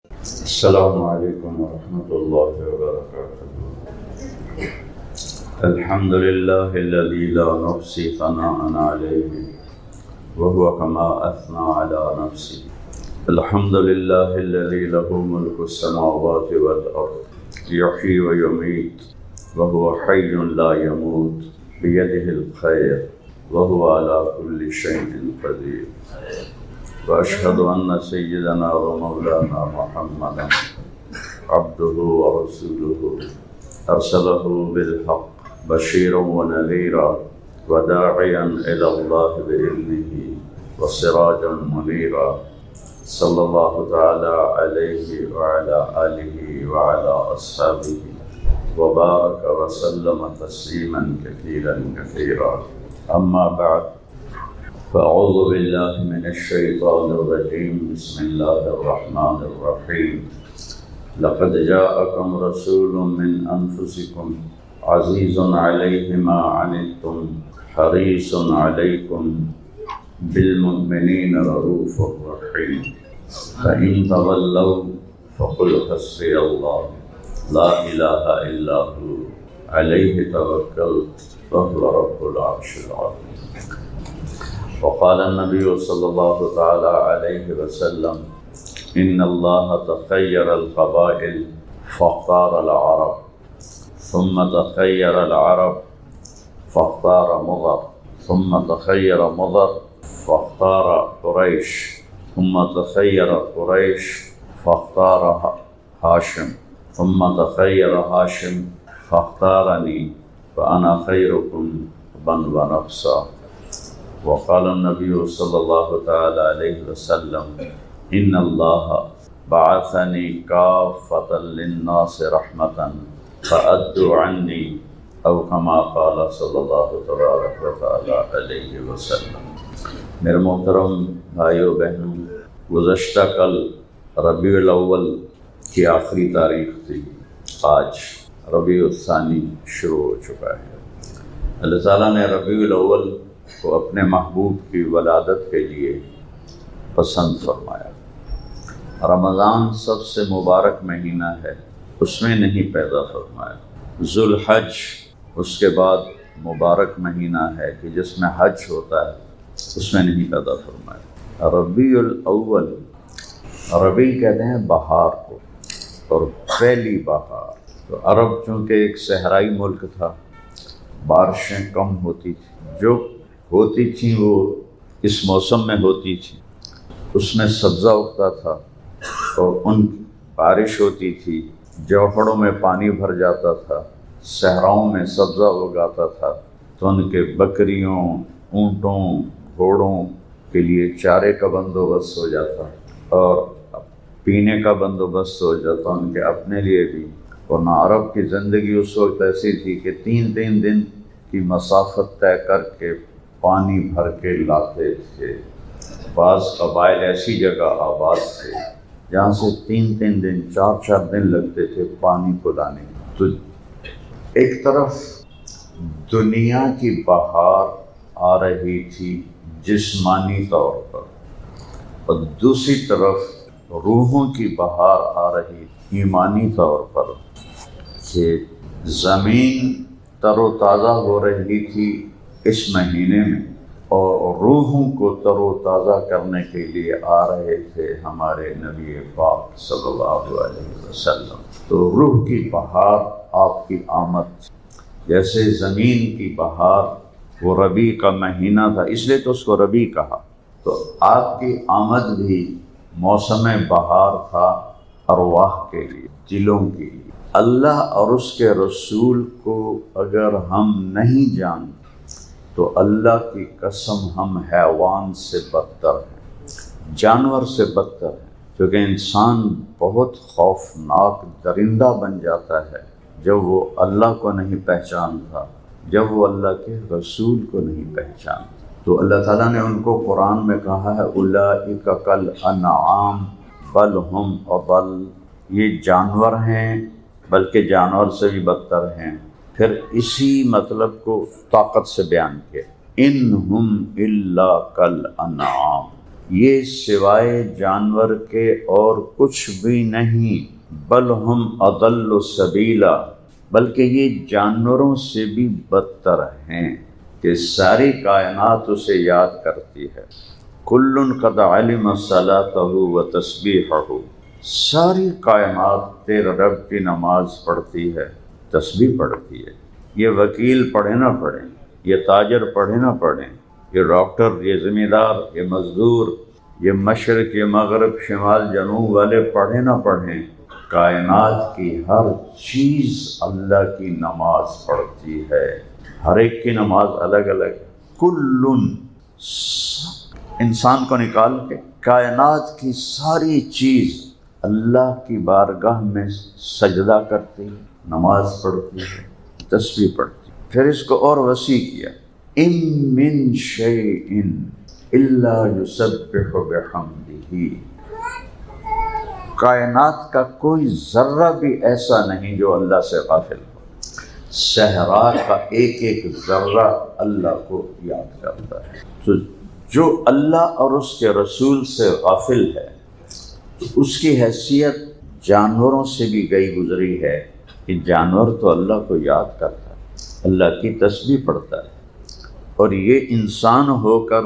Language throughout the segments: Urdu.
السلام علیکم ورحمۃ اللہ وبرکاتہ۔ الحمد للہ الذی لا نحصی ثناء علیہ وهو كما اثنى على نفسه۔ الحمد للہ الذی له ملک السماوات والارض یحیی ویمیت وهو حی لا يموت بیدہ الخیر وهو على كل شیء قدیر۔ وأشهد أن سيدنا ومولانا محمدا عبده ورسوله أرسله بالحق بشيرا ونذيرا وداعيا إلى الله بإذنه وسراجا منيرا، صلى الله تعالى عليه وعلى آله وعلى أصحابه وبارك وسلم تسليما كثيرا كثيرا، أما بعد، فأعوذ بالله من الشيطان الرجيم، بسم الله الرحمن الرحيم۔ لقد جاءكم رسول من أنفسكم عزيز عليه ما عنتم حريص عليكم بالمؤمنين رؤوف رحيم، فإن تولوا فقل حسبي الله لا إله إلا هو عليه توكلت وهو رب العرش العظيم۔ وقال النبي صلى الله تعالى عليه وسلم إن الله تخير القبائل فاختار العرب، ثم تخير العرب فاختار مضر، ثم تخير مضر فاختار قريش، ثم تخير قريش فاختار هاشم، ثم تخير هاشم فاختارني فأنا خيركم بن ونفسا۔ وقال النبي صلى الله تعالى عليه وسلم إن الله بعثني كافة للناس رحمة فأدوا عني، أو كما قال صلى الله تبارك وتعالى عليه وسلم۔ میرے محترم بھائیو بہنوں، گزشتہ کل ربیع الاول کی آخری تاریخ تھی، آج ربیع الثانی شروع ہو چکا ہے۔ اللہ تعالیٰ نے ربیع الاول کو اپنے محبوب کی ولادت کے لیے پسند فرمایا۔ رمضان سب سے مبارک مہینہ ہے، اس میں نہیں پیدا فرمایا۔ ذوالحج اس کے بعد مبارک مہینہ ہے کہ جس میں حج ہوتا ہے، اس میں نہیں پیدا فرمایا۔ ربیع الاول، ربیع کہتے ہیں بہار کو، اور پہلی بہار۔ تو عرب چونکہ ایک صحرائی ملک تھا، بارشیں کم ہوتی تھیں، جو ہوتی تھیں وہ اس موسم میں ہوتی تھیں، اس میں سبزہ اگتا تھا، اور ان بارش ہوتی تھی، جوہڑوں میں پانی بھر جاتا تھا، صحراؤں میں سبزہ اگاتا تھا، تو ان کے بکریوں، اونٹوں، گھوڑوں کے لیے چارے کا بندوبست ہو جاتا، اور پینے کا بندوبست ہو جاتا ان کے اپنے لیے بھی۔ ورنہ عرب کی زندگی اس وقت ایسی تھی کہ تین دن کی مسافت طے کر کے پانی بھر کے لاتے تھے۔ بعض قبائل ایسی جگہ آباد تھے جہاں سے تین دن، چار دن لگتے تھے پانی کو لانے۔ تو ایک طرف دنیا کی بہار آ رہی تھی جسمانی طور پر، اور دوسری طرف روحوں کی بہار آ رہی ایمانی طور پر، کہ زمین تر و تازہ ہو رہی تھی اس مہینے میں، اور روحوں کو تر و تازہ کرنے کے لیے آ رہے تھے ہمارے نبی پاک صلی اللہ علیہ وسلم۔ تو روح کی بہار آپ کی آمد، جیسے زمین کی بہار وہ ربیع کا مہینہ تھا، اس لیے تو اس کو ربیع کہا، تو آپ کی آمد بھی موسم بہار تھا ارواح کے لیے، دلوں کے لیے۔ اللہ اور اس کے رسول کو اگر ہم نہیں جانتے تو اللہ کی قسم ہم حیوان سے بدتر ہیں، جانور سے بدتر ہیں، کیونکہ انسان بہت خوفناک درندہ بن جاتا ہے جب وہ اللہ کو نہیں پہچانتا، جب وہ اللہ کے رسول کو نہیں پہچانتا۔ تو اللہ تعالیٰ نے ان کو قرآن میں کہا ہے اولئک کالانعام بل ہم اضل، یہ جانور ہیں بلکہ جانور سے بھی بدتر ہیں۔ پھر اسی مطلب کو طاقت سے بیان کیا، انہم الا کالانعام، یہ سوائے جانور کے اور کچھ بھی نہیں، بل ہم اضل سبیلا، بلکہ یہ جانوروں سے بھی بدتر ہیں کہ ساری کائنات اسے یاد کرتی ہے۔ کل قد علم صلاتہ و تسبیحہ، ساری کائنات تیرے رب کی نماز پڑھتی ہے، تسبیح پڑھتی ہے۔ یہ وکیل پڑھے نہ پڑھیں، یہ تاجر پڑھے نہ پڑھیں، یہ ڈاکٹر، یہ ذمہ دار، یہ مزدور، یہ مشرق، یہ مغرب، شمال، جنوب والے پڑھے نہ پڑھیں، کائنات کی ہر چیز اللہ کی نماز پڑھتی ہے۔ ہر ایک کی نماز الگ الگ ہے۔ کلن، انسان کو نکال کے کائنات کی ساری چیز اللہ کی بارگاہ میں سجدہ کرتی ہے، نماز پڑھتی ہے، تسبیح پڑھتی ہے۔ پھر اس کو اور وسیع کیا، ان من شیء الا یسبح بحمدہ، کائنات کا کوئی ذرہ بھی ایسا نہیں جو اللہ سے غافل ہو۔ صحرا کا ایک ایک ذرہ اللہ کو یاد کرتا ہے۔ تو جو اللہ اور اس کے رسول سے غافل ہے تو اس کی حیثیت جانوروں سے بھی گئی گزری ہے کہ جانور تو اللہ کو یاد کرتا ہے، اللہ کی تسبیح پڑھتا ہے، اور یہ انسان ہو کر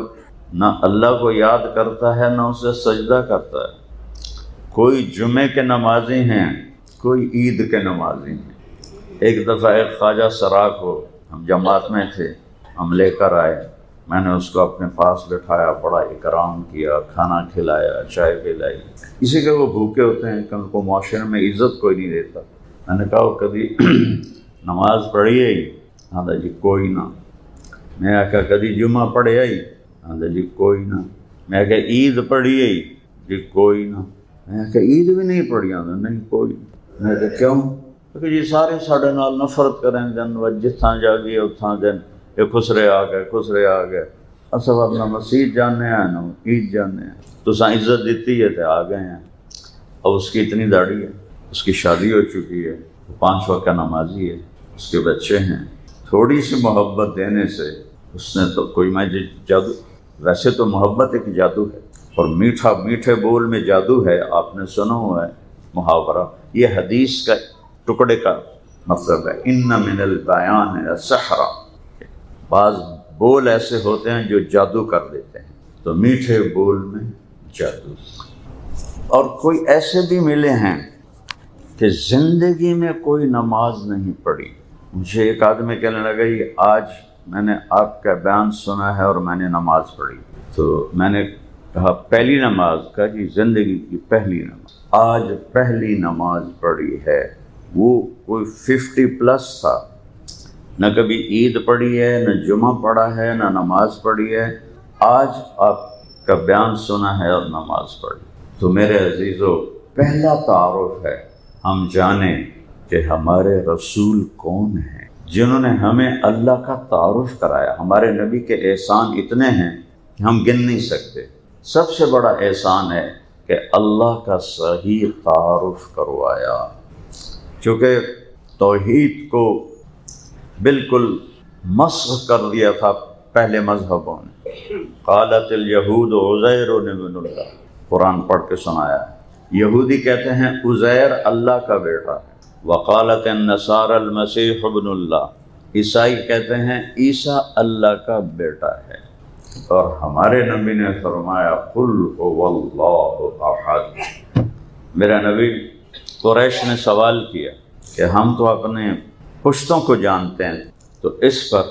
نہ اللہ کو یاد کرتا ہے نہ اسے سجدہ کرتا ہے۔ کوئی جمعے کے نمازی ہیں، کوئی عید کے نمازی ہیں۔ ایک دفعہ ایک خواجہ سراغ کو ہم جماعت میں تھے، ہم لے کر آئے، میں نے اس کو اپنے پاس بٹھایا، بڑا اکرام کیا، کھانا کھلایا، چائے پلائی۔ اسی کے وہ بھوکے ہوتے ہیں کہ ان کو معاشرے میں عزت کوئی نہیں دیتا۔ میں نے کہا وہ کبھی نماز پڑھی ہے؟ ہاں جی کوئی نہ۔ میں کہا کبھی جمعہ پڑھے آئی؟ ہاں جی کوئی نہ۔ میں کہا عید پڑھی ہے؟ جی کوئی نہ۔ میں کہا عید بھی نہیں پڑھی؟ ہاں نہیں کوئی۔ میں کہا کیوں؟ کہ جی سارے ساڑھے نال نفرت کریں دن و جتھاں جا گئے اتھاں دن یہ خسرے آ گئے اصل اپنا مسیح جانے ہیں نا عید جانے ہیں، تو ساں عزت دیتی ہے تو آ گئے ہیں۔ اب اس کی اتنی داڑھی ہے، اس کی شادی ہو چکی ہے، 5 وقت کا نمازی ہے، اس کے بچے ہیں، تھوڑی سی محبت دینے سے اس نے تو کوئی میں جادو، ویسے تو محبت ایک جادو ہے، اور میٹھے بول میں جادو ہے۔ آپ نے سنا ہوا ہے محاورہ، یہ حدیث کا ٹکڑے کا مطلب ہے، ان من البیان السحر، بعض بول ایسے ہوتے ہیں جو جادو کر دیتے ہیں، تو میٹھے بول میں جادو۔ اور کوئی ایسے بھی ملے ہیں کہ زندگی میں کوئی نماز نہیں پڑھی۔ مجھے ایک آدمی کہنے لگا یہ آج میں نے آپ کا بیان سنا ہے اور میں نے نماز پڑھی، تو میں نے کہا پہلی نماز؟ کہا جی زندگی کی پہلی نماز، آج پہلی نماز پڑھی ہے۔ وہ کوئی 50+ تھا، نہ کبھی عید پڑھی ہے، نہ جمعہ پڑھا ہے، نہ نماز پڑھی ہے، آج آپ کا بیان سنا ہے اور نماز پڑھی۔ تو میرے عزیزو، پہلا تعارف ہے ہم جانیں کہ ہمارے رسول کون ہیں، جنہوں نے ہمیں اللہ کا تعارف کرایا۔ ہمارے نبی کے احسان اتنے ہیں کہ ہم گن نہیں سکتے۔ سب سے بڑا احسان ہے کہ اللہ کا صحیح تعارف کروایا، چونکہ توحید کو بالکل مسخ کر دیا تھا پہلے مذہبوں نے۔ قالت الیہود عزیر ابن اللہ، قرآن پڑھ کے سنایا، یہودی کہتے ہیں عزیر اللہ کا بیٹا ہے، وقالت النصارى المسیح ابن اللہ، عیسائی کہتے ہیں عیسیٰ اللہ کا بیٹا ہے۔ اور ہمارے نبی نے فرمایا قل هو اللہ احد۔ میرا نبی، قریش نے سوال کیا کہ ہم تو اپنے پشتوں کو جانتے ہیں، تو اس پر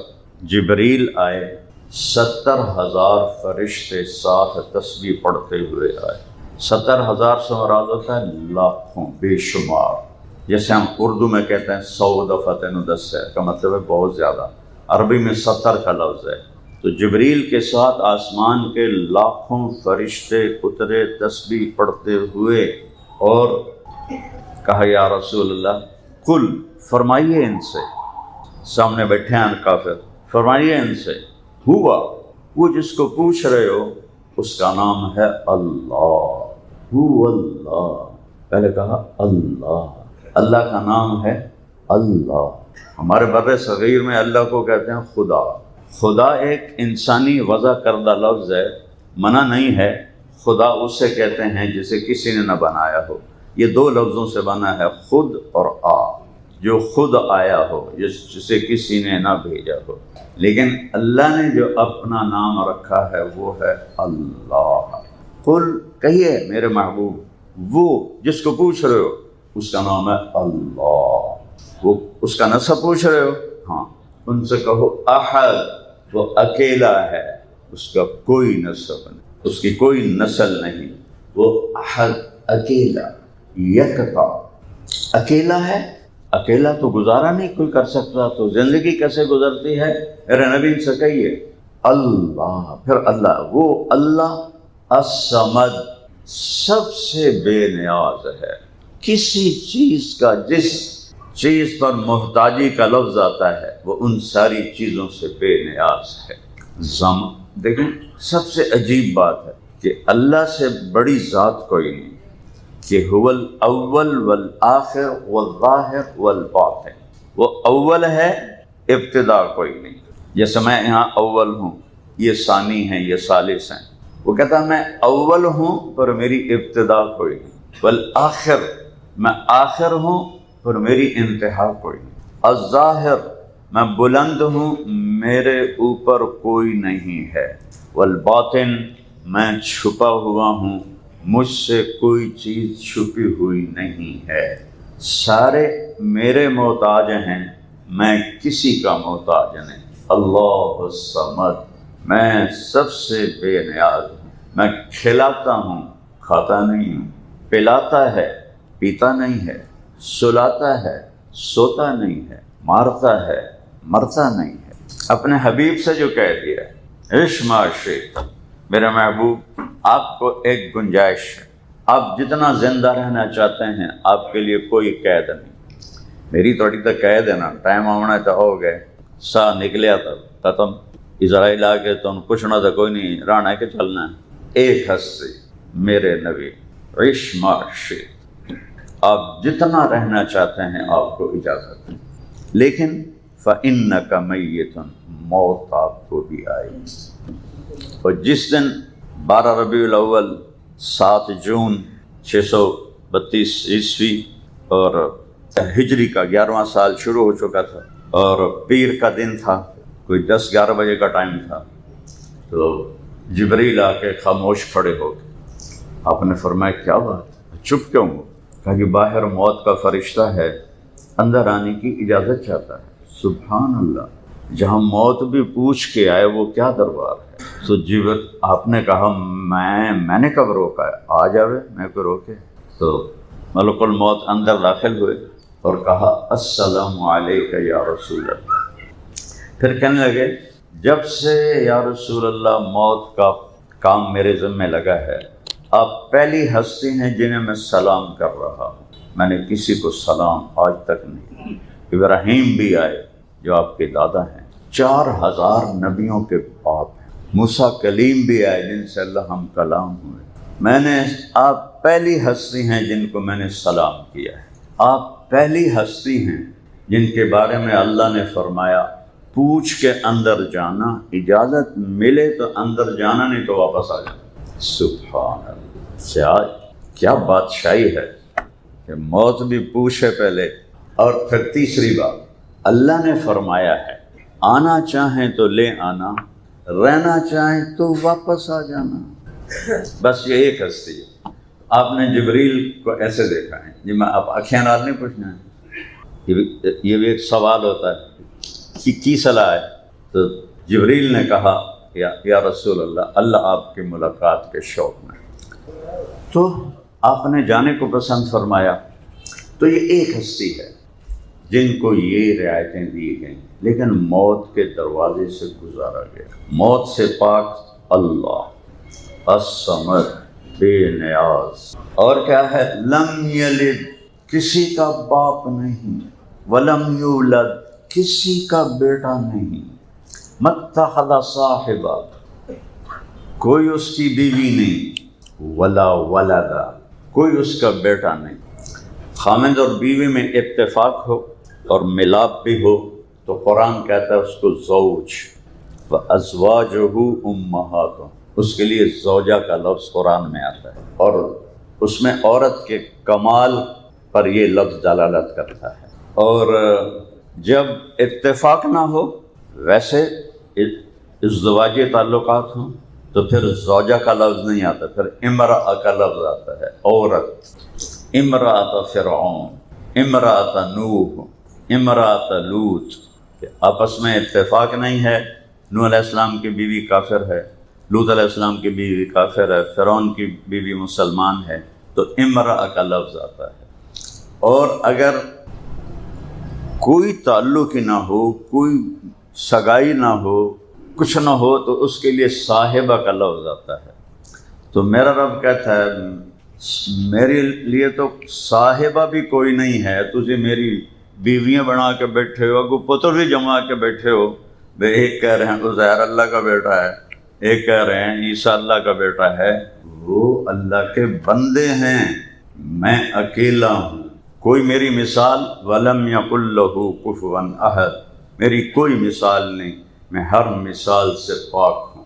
جبریل آئے، 70,000 فرشتے ساتھ تسبیح پڑھتے ہوئے آئے۔ 70,000 سے مراد ہوتا ہے لاکھوں، بے شمار، جیسے ہم اردو میں کہتے ہیں 100 دفعہ 10 ہے، کا مطلب ہے بہت زیادہ۔ عربی میں 70 کا لفظ ہے۔ تو جبریل کے ساتھ آسمان کے لاکھوں فرشتے اترے تسبیح پڑھتے ہوئے، اور کہا یا رسول اللہ قل، فرمائیے ان سے، سامنے بیٹھے ہیں کافر، فرمائیے ان سے، ہوا، وہ جس کو پوچھ رہے ہو اس کا نام ہے اللہ، ہو اللہ، پہلے کہا اللہ، اللہ کا نام ہے اللہ۔ ہمارے بر صغیر میں اللہ کو کہتے ہیں خدا۔ خدا ایک انسانی وضع کردہ لفظ ہے، منع نہیں ہے خدا اسے کہتے ہیں جسے کسی نے نہ بنایا ہو۔ یہ دو لفظوں سے بنا ہے، خود اور آ، جو خود آیا ہو، جسے کسی نے نہ بھیجا ہو۔ لیکن اللہ نے جو اپنا نام رکھا ہے وہ ہے اللہ۔ قل، کہیے میرے محبوب، وہ جس کو پوچھ رہے ہو اس کا نام ہے اللہ۔ وہ اس کا نسب پوچھ رہے ہو، ہاں ان سے کہو احد، وہ اکیلا ہے، اس کا کوئی نسب نہیں، اس کی کوئی نسل نہیں، وہ احد، اکیلا، یکتا، اکیلا ہے۔ اکیلا تو گزارا نہیں کوئی کر سکتا، تو زندگی کیسے گزرتی ہے؟ میرے نبی سے کہیے اللہ، پھر اللہ، وہ اللہ الصمد، سب سے بے نیاز ہے۔ کسی چیز کا، جس چیز پر محتاجی کا لفظ آتا ہے وہ ان ساری چیزوں سے بے نیاز ہے۔ دیکھیں سب سے عجیب بات ہے کہ اللہ سے بڑی ذات کوئی نہیں، کہ هو الاول والآخر والظاہر والباطن، وہ اول ہے، ابتدا کوئی نہیں۔ جیسے میں یہاں اول ہوں، یہ ثانی ہیں، یہ ثالث ہیں، وہ کہتا ہے میں اول ہوں پر میری ابتدا کوئی نہیں، والآخر، میں آخر ہوں پر میری انتہا کوئی نہیں، الظاہر، میں بلند ہوں، میرے اوپر کوئی نہیں ہے، والباطن، میں چھپا ہوا ہوں، مجھ سے کوئی چیز چھپی ہوئی نہیں ہے، سارے میرے محتاج ہیں، میں کسی کا محتاج نہیں۔ اللہ الصمد، میں سب سے بے نیاز ہوں، میں کھلاتا ہوں، کھاتا نہیں ہوں، پلاتا ہے، پیتا نہیں ہے، سلاتا ہے، سوتا نہیں ہے، مارتا ہے، مرتا نہیں ہے۔ اپنے حبیب سے جو کہہ دیا عش ما شئت، میرے محبوب آپ کو ایک گنجائش ہے، آپ جتنا زندہ رہنا چاہتے ہیں آپ کے لیے کوئی قید نہیں۔ میری تھوڑی تو قید ہے نا، ٹائم آنا تو ہو گئے، سا نکلیا تھا ختم، اسرائیل آ کے تم پوچھنا تو کوئی نہیں، ران ہے کہ چلنا ہے۔ ایک ہستی میرے نبی، عش ما شئت، آپ جتنا رہنا چاہتے ہیں آپ کو اجازت ہے، لیکن فَإِنَّكَ مَيِّتٌ، موت آپ کو بھی آئے گی۔ اور جس دن 12 ربیع الاول 7 جون 632 عیسوی اور ہجری کا 11واں سال شروع ہو چکا تھا، اور پیر کا دن تھا، کوئی 10-11 بجے کا ٹائم تھا، تو جبریل آ کے خاموش کھڑے ہو گئے۔ آپ نے فرمایا کیا بات، چپ کیوں ہو؟ کہا کہ باہر موت کا فرشتہ ہے، اندر آنے کی اجازت چاہتا ہے۔ سبحان اللہ، جہاں موت بھی پوچھ کے آئے وہ کیا دربار ہے۔ تو آپ نے کہا میں نے کب روکا ہے، آ جاوے، میں کو روکے؟ تو ملک الموت اندر داخل ہوئے اور کہا السلام علیک یا رسول اللہ۔ پھر کہنے لگے جب سے یا رسول اللہ موت کا کام میرے ذمہ لگا ہے، آپ پہلی ہستی ہیں جنہیں میں سلام کر رہا ہوں، میں نے کسی کو سلام آج تک نہیں۔ ابراہیم بھی آئے جو آپ کے دادا ہیں، 4000 نبیوں کے باپ ہیں، موسیٰ کلیم بھی آئے جن سے اللہ ہم کلام ہوئے، آپ پہلی ہستی ہیں جن کو میں نے سلام کیا ہے، آپ پہلی ہستی ہیں جن کے بارے میں اللہ نے فرمایا پوچھ کے اندر جانا، اجازت ملے تو اندر جانا، نہیں تو واپس آ جانا۔ سبحان اللہ، کیا بادشاہی ہے کہ موت بھی پوچھے پہلے۔ اور پھر تیسری بات، اللہ نے فرمایا ہے آنا چاہیں تو لے آنا، رہنا چاہیں تو واپس آ جانا۔ بس یہ ایک ہستی ہے۔ آپ نے جبریل کو ایسے دیکھا ہے جی، میں آپ آنکھیں نال نہیں پوچھنا ہے، یہ بھی ایک سوال ہوتا ہے کہ کی صلاح ہے؟ تو جبریل نے کہا یا رسول اللہ، اللہ آپ کی ملاقات کے شوق میں، تو آپ نے جانے کو پسند فرمایا۔ تو یہ ایک ہستی ہے جن کو یہ رعایتیں دی گئیں، لیکن موت کے دروازے سے گزارا گیا۔ موت سے پاک اللہ الصمد، بے نیاز۔ اور کیا ہے؟ لم یلد، کسی کا باپ نہیں، ولم یولد، کسی کا بیٹا نہیں، متخذ صاحبہ، کوئی اس کی بیوی نہیں، ولا ولدا، کوئی اس کا بیٹا نہیں۔ خامد اور بیوی میں اتفاق ہو اور ملاپ بھی ہو تو قرآن کہتا ہے اس کو زوج، وازواجہ امہاتہم، اس کے لیے زوجہ کا لفظ قرآن میں آتا ہے، اور اس میں عورت کے کمال پر یہ لفظ دلالت کرتا ہے۔ اور جب اتفاق نہ ہو، ویسے ازدواجی تعلقات ہوں، تو پھر زوجہ کا لفظ نہیں آتا، پھر امرأہ کا لفظ آتا ہے، عورت۔ امرأۃ فرعون، امرأۃ نوح، امرأۃ لوط، کہ آپس میں اتفاق نہیں ہے۔ نوح علیہ السلام کی بیوی کافر ہے، لوط علیہ السلام کی بیوی کافر ہے، فرعون کی بیوی مسلمان ہے، تو امرأہ کا لفظ آتا ہے۔ اور اگر کوئی تعلق ہی نہ ہو، کوئی سگائی نہ ہو، کچھ نہ ہو، تو اس کے لیے صاحبہ کا لفظ آتا ہے۔ تو میرا رب کہتا ہے میرے لیے تو صاحبہ بھی کوئی نہیں ہے، تجھے میری بیویاں بنا کے بیٹھے ہو، اگو پتر بھی جما کے بیٹھے ہو۔ ایک کہہ رہے ہیں عزیر اللہ کا بیٹا ہے، ایک کہہ رہے ہیں عیسیٰ اللہ کا بیٹا ہے۔ وہ اللہ کے بندے ہیں، میں اکیلا ہوں، کوئی میری مثال وَلَمْ يَكُنْ لَهُ كُفُوًا أَحَدٌ، میری کوئی مثال نہیں، میں ہر مثال سے پاک ہوں،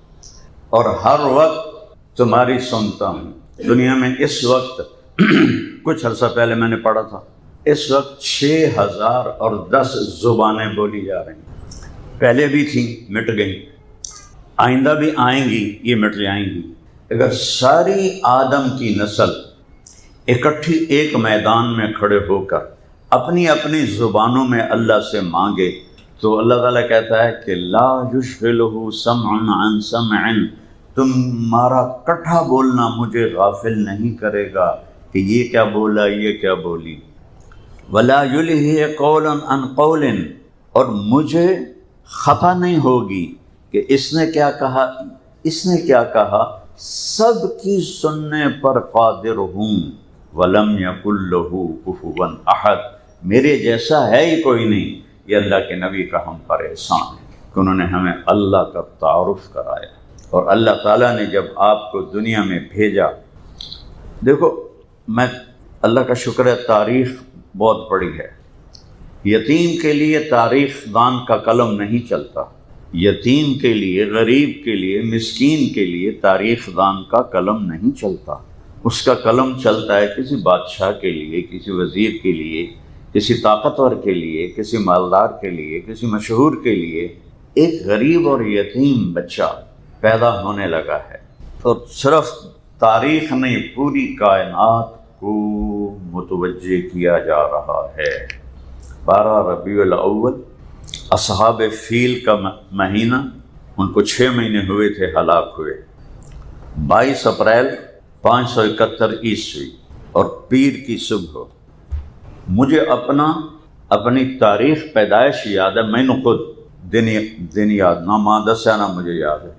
اور ہر وقت تمہاری سنتا ہوں۔ دنیا میں اس وقت کچھ عرصہ پہلے میں نے پڑھا تھا، اس وقت 6010 زبانیں بولی جا رہی ہیں، پہلے بھی تھیں مٹ گئیں، آئندہ بھی آئیں گی، یہ مٹ جائیں گی۔ اگر ساری آدم کی نسل اکٹھی ایک میدان میں کھڑے ہو کر اپنی اپنی زبانوں میں اللہ سے مانگے، تو اللہ تعالیٰ کہتا ہے کہ لا یشغلہ سمع عن سمع، تمہارا کٹھا بولنا مجھے غافل نہیں کرے گا کہ یہ کیا بولا، یہ کیا بولی۔ ولا یلہی قولا عن قول، اور مجھے خطا نہیں ہوگی کہ اس نے کیا کہا، اس نے کیا کہا، سب کی سننے پر قادر ہوں۔ وَلَمْ يَكُنْ لَهُ كُفُوًا أَحَدٌ، میرے جیسا ہے ہی کوئی نہیں۔ یہ اللہ کے نبی کا ہم پر احسان ہے کہ انہوں نے ہمیں اللہ کا تعارف کرایا، اور اللہ تعالیٰ نے جب آپ کو دنیا میں بھیجا، دیکھو میں اللہ کا شکر ہے تاریخ بہت بڑی ہے، یتیم کے لیے تاریخ دان کا قلم نہیں چلتا، یتیم کے لیے، غریب کے لیے، مسکین کے لیے تاریخ دان کا قلم نہیں چلتا۔ اس کا قلم چلتا ہے کسی بادشاہ کے لیے، کسی وزیر کے لیے، کسی طاقتور کے لیے، کسی مالدار کے لیے، کسی مشہور کے لیے۔ ایک غریب اور یتیم بچہ پیدا ہونے لگا ہے، اور صرف تاریخ نہیں، پوری کائنات کو متوجہ کیا جا رہا ہے۔ 12 ربیع الاول اصحاب فیل کا مہینہ، ان کو 6 مہینے ہوئے تھے ہلاک ہوئے۔ 22 اپریل 571 عیسوی اور پیر کی صبح، مجھے اپنی تاریخ پیدائش یاد ہے، میں نے خود دن یاد، نہ ماں دسیا نہ مجھے یاد ہے،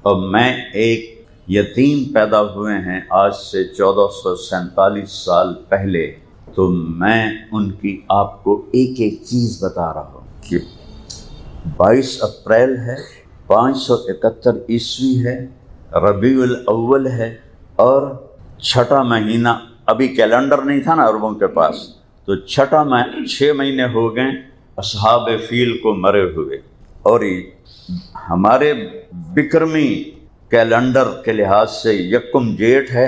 اور میں ایک یتیم پیدا ہوئے ہیں آج سے 1447 سال پہلے، تو میں ان کی آپ کو ایک ایک چیز بتا رہا ہوں کہ 22 اپریل ہے، 571 عیسوی ہے، ربیع الاول ہے، اور 6واں مہینہ، ابھی کیلنڈر نہیں تھا نا عربوں کے پاس، تو 6 مہینے ہو گئے اصحاب فیل کو مرے ہوئے، اور ہمارے بکرمی کیلنڈر کے لحاظ سے 1 جیٹھ ہے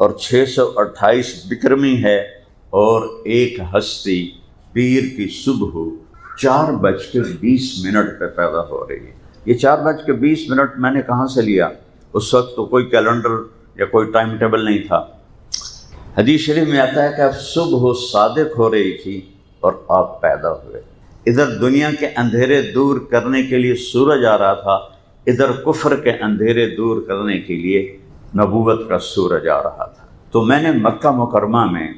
اور 628 بکرمی ہے، اور ایک ہستی پیر کی صبح 4:20 پہ پیدا ہو رہی ہے۔ یہ 4:20 میں نے کہاں سے لیا؟ اس وقت تو کوئی کیلنڈر یا کوئی ٹائم ٹیبل نہیں تھا۔ حدیث شریف میں آتا ہے کہ اب صبح صادق ہو رہی تھی اور آپ پیدا ہوئے۔ ادھر دنیا کے اندھیرے دور کرنے کے لیے سورج آ رہا تھا، ادھر کفر کے اندھیرے دور کرنے کے لیے نبوت کا سورج آ رہا تھا۔ تو میں نے مکہ مکرمہ میں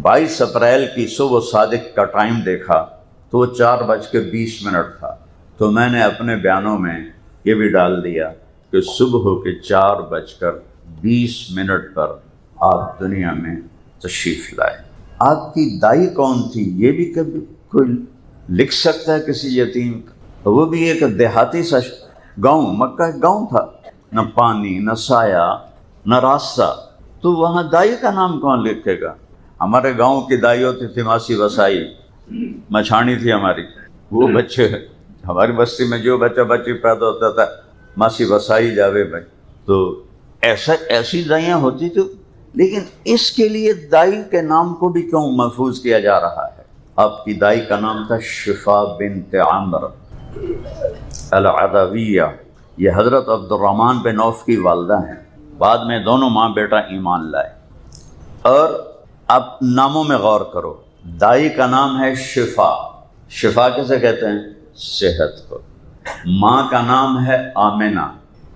22 اپریل کی صبح صادق کا ٹائم دیکھا تو وہ 4:20 تھا، تو میں نے اپنے بیانوں میں یہ بھی ڈال دیا کہ صبح کے 4:20 پر آپ دنیا میں تشریف لائے۔ آپ کی دائی کون تھی یہ بھی کبھی کوئی لکھ سکتا ہے کسی یتیم کا؟ وہ بھی ایک دیہاتی سا گاؤں، مکہ ایک گاؤں تھا، نہ پانی، نہ سایہ، نہ راستہ، تو وہاں دائی کا نام کون لکھے گا؟ ہمارے گاؤں کی دائی ہوتی تھی ماسی وسائی، مچھانی تھی ہماری، وہ بچے ہماری بستی میں جو بچہ بچی پیدا ہوتا تھا ماسی وسائی جاوے بھائی، تو ایسی دائیاں ہوتی تو، لیکن اس کے لیے دائی کے نام کو بھی کیوں محفوظ کیا جا رہا ہے؟ آپ کی دائی کا نام تھا شفا بنت عمر العدویہ، یہ حضرت عبد الرحمن بن عوف کی والدہ ہیں، بعد میں دونوں ماں بیٹا ایمان لائے۔ اور اب ناموں میں غور کرو، دائی کا نام ہے شفا، شفا کسے کہتے ہیں؟ صحت کو۔ ماں کا نام ہے آمنہ،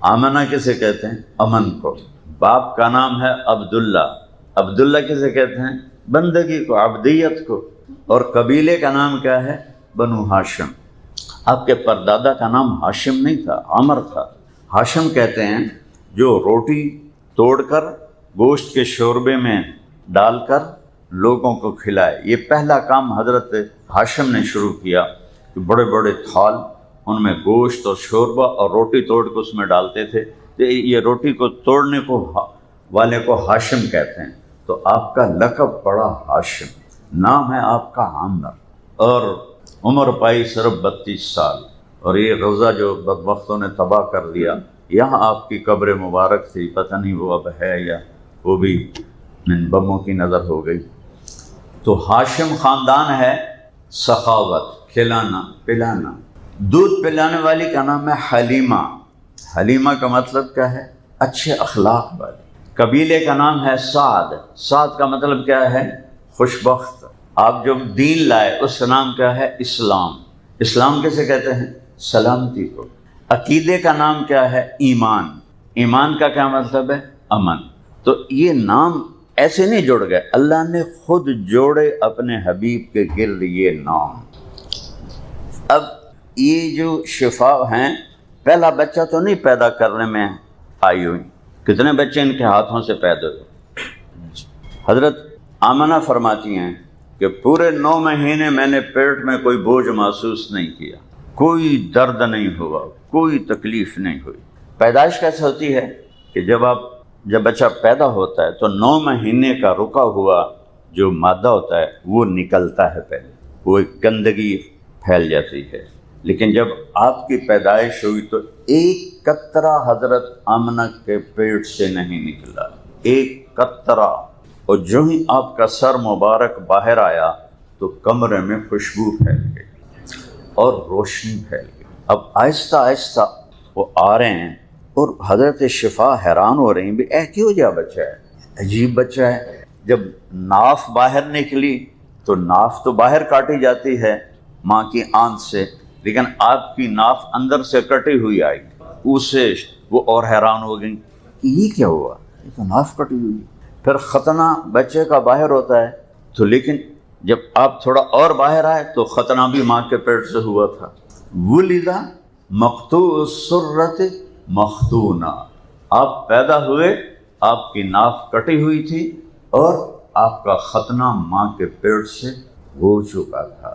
آمنہ کسے کہتے ہیں؟ امن کو۔ باپ کا نام ہے عبداللہ، عبداللہ کسے کہتے ہیں؟ بندگی کو، عبدیت کو۔ اور قبیلے کا نام کیا ہے؟ بنو ہاشم۔ آپ کے پردادا کا نام ہاشم نہیں تھا، عمر تھا۔ ہاشم کہتے ہیں جو روٹی توڑ کر گوشت کے شوربے میں ڈال کر لوگوں کو کھلائے۔ یہ پہلا کام حضرت ہاشم نے شروع کیا کہ بڑے بڑے تھال، ان میں گوشت اور شوربہ اور روٹی توڑ کے اس میں ڈالتے تھے۔ تو یہ روٹی کو توڑنے کو والے کو ہاشم کہتے ہیں۔ تو آپ کا لقب پڑا ہاشم، نام ہے آپ کا عامر، اور عمر پائی صرف 32 سال۔ اور یہ روزہ جو بدبختوں نے تباہ کر دیا، یہاں آپ کی قبر مبارک تھی، پتہ نہیں وہ اب ہے یا وہ بھی من بموں کی نظر ہو گئی۔ تو ہاشم خاندان ہے سخاوت، کھلانا پلانا۔ دودھ پلانے والی کا نام ہے حلیمہ، حلیمہ کا مطلب کیا ہے؟ اچھے اخلاق والی۔ قبیلے کا نام ہے سعد، سعد کا مطلب کیا ہے؟ خوشبخت۔ آپ جو دین لائے اس کا نام کیا ہے؟ اسلام، اسلام کیسے کہتے ہیں؟ سلامتی کو۔ عقیدے کا نام کیا ہے؟ ایمان، ایمان کا کیا مطلب ہے؟ امن۔ تو یہ نام ایسے نہیں جڑ گئے، اللہ نے خود جوڑے اپنے حبیب کے گرد یہ نام۔ اب یہ جو شفا ہیں، پہلا بچہ تو نہیں پیدا کرنے میں آئی ہوئی، کتنے بچے ان کے ہاتھوں سے پیدا ہوئے؟ حضرت آمنہ فرماتی ہیں کہ پورے 9 مہینے میں نے پیٹ میں کوئی بوجھ محسوس نہیں کیا، کوئی درد نہیں ہوا، کوئی تکلیف نہیں ہوئی۔ پیدائش کیسے ہوتی ہے کہ جب بچہ پیدا ہوتا ہے تو 9 مہینے کا رکا ہوا جو مادہ ہوتا ہے وہ نکلتا ہے، پہلے وہ ایک گندگی پھیل جاتی ہے۔ لیکن جب آپ کی پیدائش ہوئی تو ایک قطرہ حضرت آمنہ کے پیٹ سے نہیں نکلا، ایک قطرہ۔ اور جو ہی آپ کا سر مبارک باہر آیا تو کمرے میں خوشبو پھیل گئی اور روشنی پھیل گئی۔ اب آہستہ آہستہ وہ آ رہے ہیں اور حضرت شفا حیران ہو رہی ہیں، بھی اے کیوں جا بچہ ہے، عجیب بچہ ہے۔ جب ناف باہر نکلی تو ناف تو باہر کاٹی جاتی ہے ماں کی آنت سے، لیکن آپ کی ناف اندر سے کٹی ہوئی آئی، اسے وہ اور حیران ہو گئی کہ یہ کیا ہوا، یہ تو ناف کٹی ہوئی۔ پھر ختنہ بچے کا باہر ہوتا ہے تو، لیکن جب آپ تھوڑا اور باہر آئے تو ختنہ بھی ماں کے پیٹ سے ہوا تھا۔ ولدہ مقطوع السرۃ مختونہ، آپ پیدا ہوئے، آپ کی ناف کٹی ہوئی تھی اور آپ کا ختنہ ماں کے پیٹ سے ہو چکا تھا۔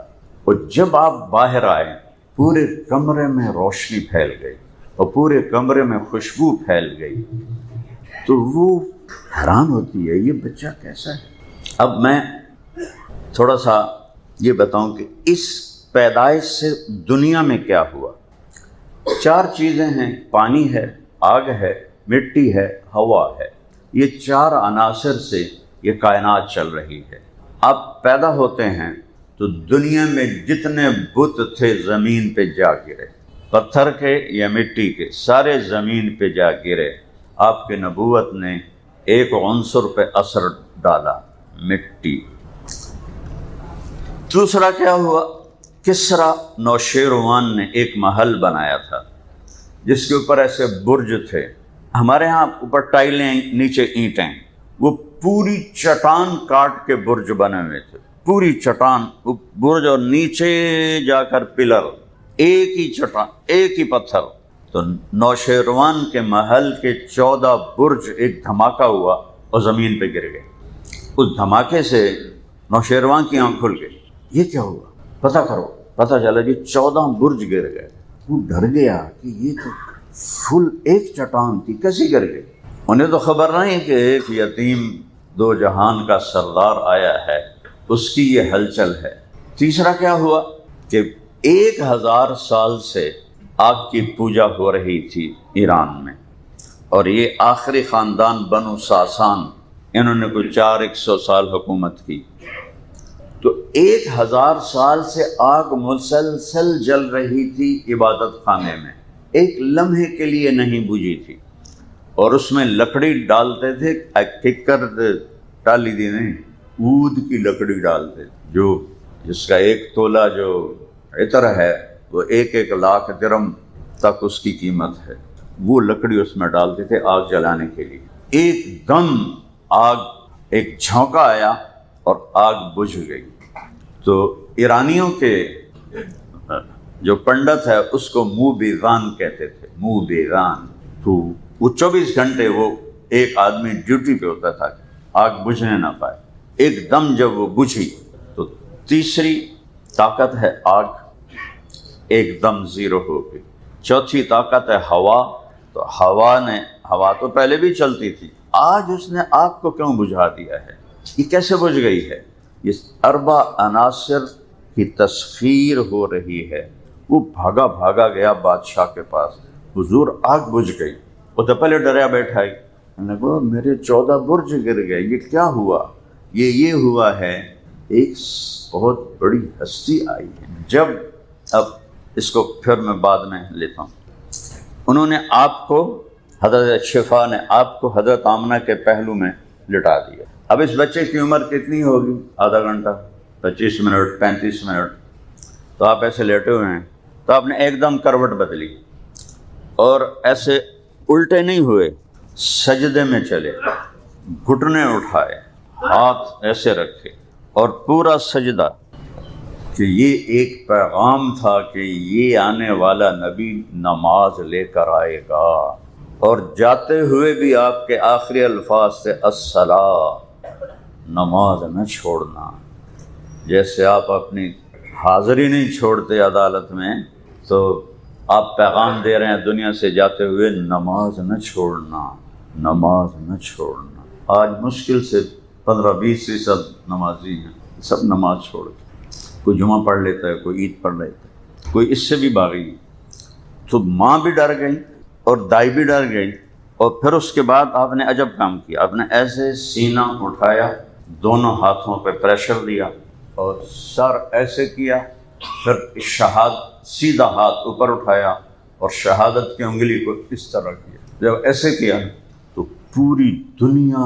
اور جب آپ باہر آئے پورے کمرے میں روشنی پھیل گئی اور پورے کمرے میں خوشبو پھیل گئی، تو وہ حیران ہوتی ہے یہ بچہ کیسا ہے۔ اب میں تھوڑا سا یہ بتاؤں کہ اس پیدائش سے دنیا میں کیا ہوا۔ 4 چیزیں ہیں، پانی ہے، آگ ہے، مٹی ہے، ہوا ہے۔ یہ 4 عناصر سے یہ کائنات چل رہی ہے۔ آپ پیدا ہوتے ہیں تو دنیا میں جتنے بت تھے زمین پہ جا گرے، پتھر کے یا مٹی کے، سارے زمین پہ جا گرے۔ آپ کے نبوت نے ایک عنصر پہ اثر ڈالا، مٹی۔ دوسرا کیا ہوا، کسرا نوشیروان نے ایک محل بنایا تھا جس کے اوپر ایسے برج تھے، ہمارے ہاں اوپر ٹائلیں نیچے اینٹیں، وہ پوری چٹان کاٹ کے برج بنے ہوئے تھے، پوری چٹان برج، اور نیچے جا کر پلر، ایک ہی چٹان، ایک ہی پتھر۔ تو نوشیروان کے محل کے 14 برج ایک دھماکہ ہوا اور زمین پہ گر گئے۔ اس دھماکے سے نوشیروان کی آنکھ کھل گئی، یہ کیا ہوا، پتہ کرو۔ پتہ چلا جی 14 برج گر گئے۔ وہ ڈر گیا کہ یہ تو فل ایک چٹان تھی، کیسے گر گئی۔ انہیں تو خبر نہیں کہ ایک یتیم 2 جہان کا سردار آیا ہے، اس کی یہ ہلچل ہے۔ تیسرا کیا ہوا کہ 1000 سال سے آگ کی پوجا ہو رہی تھی ایران میں، اور یہ آخری خاندان بنو ساسان، انہوں نے کوئی 400 سال حکومت کی۔ تو 1000 سال سے آگ مسلسل جل رہی تھی عبادت خانے میں، ایک لمحے کے لیے نہیں بجھی تھی، اور اس میں لکڑی ڈالتے تھے، ککر ڈالی دی نہیں، اود کی لکڑی ڈالتے، جو جس کا 1 تولہ جو عطر ہے وہ 1 لاکھ درم تک اس کی قیمت ہے، وہ لکڑی اس میں ڈالتے تھے آگ جلانے کے لیے۔ ایک دم آگ، ایک جھونکا آیا اور آگ بجھ گئی۔ تو ایرانیوں کے جو پنڈت ہے اس کو منہ بیزان کہتے تھے، منہ بیزان۔ تو وہ 24 گھنٹے وہ ایک آدمی ڈیوٹی پہ ہوتا تھا کہ آگ بجھنے نہ پائے۔ ایک دم جب وہ بجھی تو تیسری طاقت ہے آگ، ایک دم زیرو ہو گئی۔ چوتھی طاقت ہے ہوا، تو ہوا تو پہلے بھی چلتی تھی، آج اس نے آگ کو کیوں بجھا دیا ہے؟ یہ کیسے بجھ گئی ہے؟ یہ 4 عناصر کی تسخیر ہو رہی ہے۔ وہ بھاگا بھاگا گیا بادشاہ کے پاس، حضور آگ بجھ گئی۔ وہ تو پہلے ڈریا بیٹھا ہی، نے کہا میرے 14 برج گر گئے، یہ کیا ہوا؟ یہ ہوا ہے، ایک بہت بڑی ہستی آئی ہے۔ اب اس کو پھر میں بعد میں لیتا ہوں۔ انہوں نے آپ کو، حضرت شفا نے آپ کو حضرت آمنہ کے پہلو میں لٹا دیا۔ اب اس بچے کی عمر کتنی ہوگی؟ آدھا گھنٹہ، 25 منٹ، 35 منٹ۔ تو آپ ایسے لیٹے ہوئے ہیں، تو آپ نے ایک دم کروٹ بدلی اور ایسے الٹے نہیں ہوئے، سجدے میں چلے، گھٹنے اٹھائے، ہاتھ ایسے رکھے اور پورا سجدہ، کہ یہ ایک پیغام تھا کہ یہ آنے والا نبی نماز لے کر آئے گا، اور جاتے ہوئے بھی آپ کے آخری الفاظ سے الصلاۃ، نماز نہ چھوڑنا۔ جیسے آپ اپنی حاضری نہیں چھوڑتے عدالت میں، تو آپ پیغام دے رہے ہیں دنیا سے جاتے ہوئے، نماز نہ چھوڑنا، نماز نہ چھوڑنا۔ آج مشکل سے 15-20% نمازی ہیں، سب نماز چھوڑ کے، کوئی جمعہ پڑھ لیتا ہے، کوئی عید پڑھ لیتا ہے، کوئی اس سے بھی باغی۔ تو ماں بھی ڈر گئی اور دائی بھی ڈر گئی، اور پھر اس کے بعد آپ نے عجب کام کیا، آپ نے ایسے سینہ اٹھایا، دونوں ہاتھوں پہ پریشر دیا اور سر ایسے کیا، پھر سیدھا ہاتھ اوپر اٹھایا اور شہادت کی انگلی کو اس طرح کیا۔ جب ایسے کیا تو پوری دنیا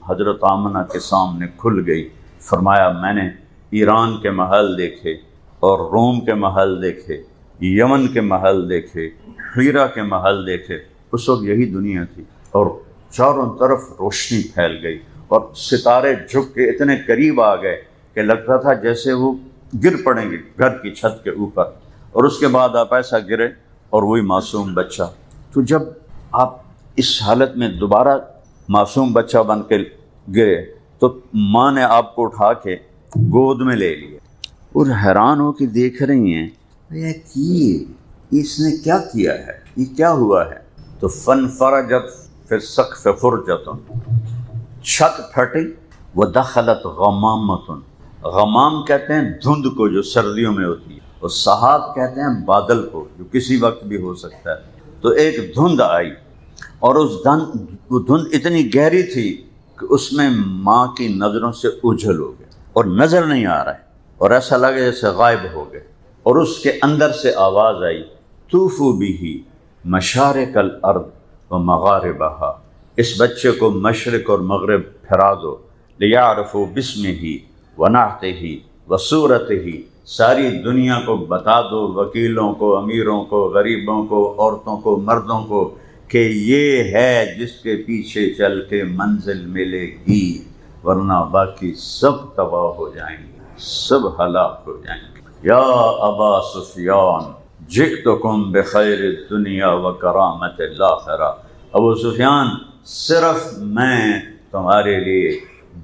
حضرت آمنہ کے سامنے کھل گئی۔ فرمایا میں نے ایران کے محل دیکھے اور روم کے محل دیکھے، یمن کے محل دیکھے، حیرہ کے محل دیکھے، اس وقت یہی دنیا تھی، اور چاروں طرف روشنی پھیل گئی اور ستارے جھک کے اتنے قریب آ گئے کہ لگتا تھا جیسے وہ گر پڑیں گے گھر کی چھت کے اوپر، اور اس کے بعد آپ ایسا گرے اور وہی معصوم بچہ۔ تو جب آپ اس حالت میں دوبارہ معصوم بچہ بن کے گرے تو ماں نے آپ کو اٹھا کے گود میں لے لیا اور حیران ہو کے دیکھ رہی ہیں اس نے کیا کیا ہے، یہ کیا ہوا ہے؟ تو فن فرجت فی السقف فرجۃ، چھت پھٹی، ودخلت غمامۃ، غمام کہتے ہیں دھند کو جو سردیوں میں ہوتی ہے، اور سحاب کہتے ہیں بادل کو جو کسی وقت بھی ہو سکتا ہے۔ تو ایک دھند آئی، اور وہ دھند اتنی گہری تھی کہ اس میں ماں کی نظروں سے اوجھل ہو گئے اور نظر نہیں آ رہا ہے، اور ایسا لگا جیسے غائب ہو گئے، اور اس کے اندر سے آواز آئی طوفوا بہ مشارق الارض و مغاربہا، اس بچے کو مشرق اور مغرب پھرا دو، لیعرفوا باسمہ ونعتہ وصورتہ، ساری دنیا کو بتا دو، وکیلوں کو، امیروں کو، غریبوں کو، عورتوں کو، مردوں کو، کہ یہ ہے جس کے پیچھے چل کے منزل ملے گی، ورنہ باقی سب تباہ ہو جائیں گے، سب ہلاک ہو جائیں گے۔ یا ابا سفیان جئتکم بخیر الدنیا وکرامت الآخرہ، ابو سفیان صرف میں تمہارے لیے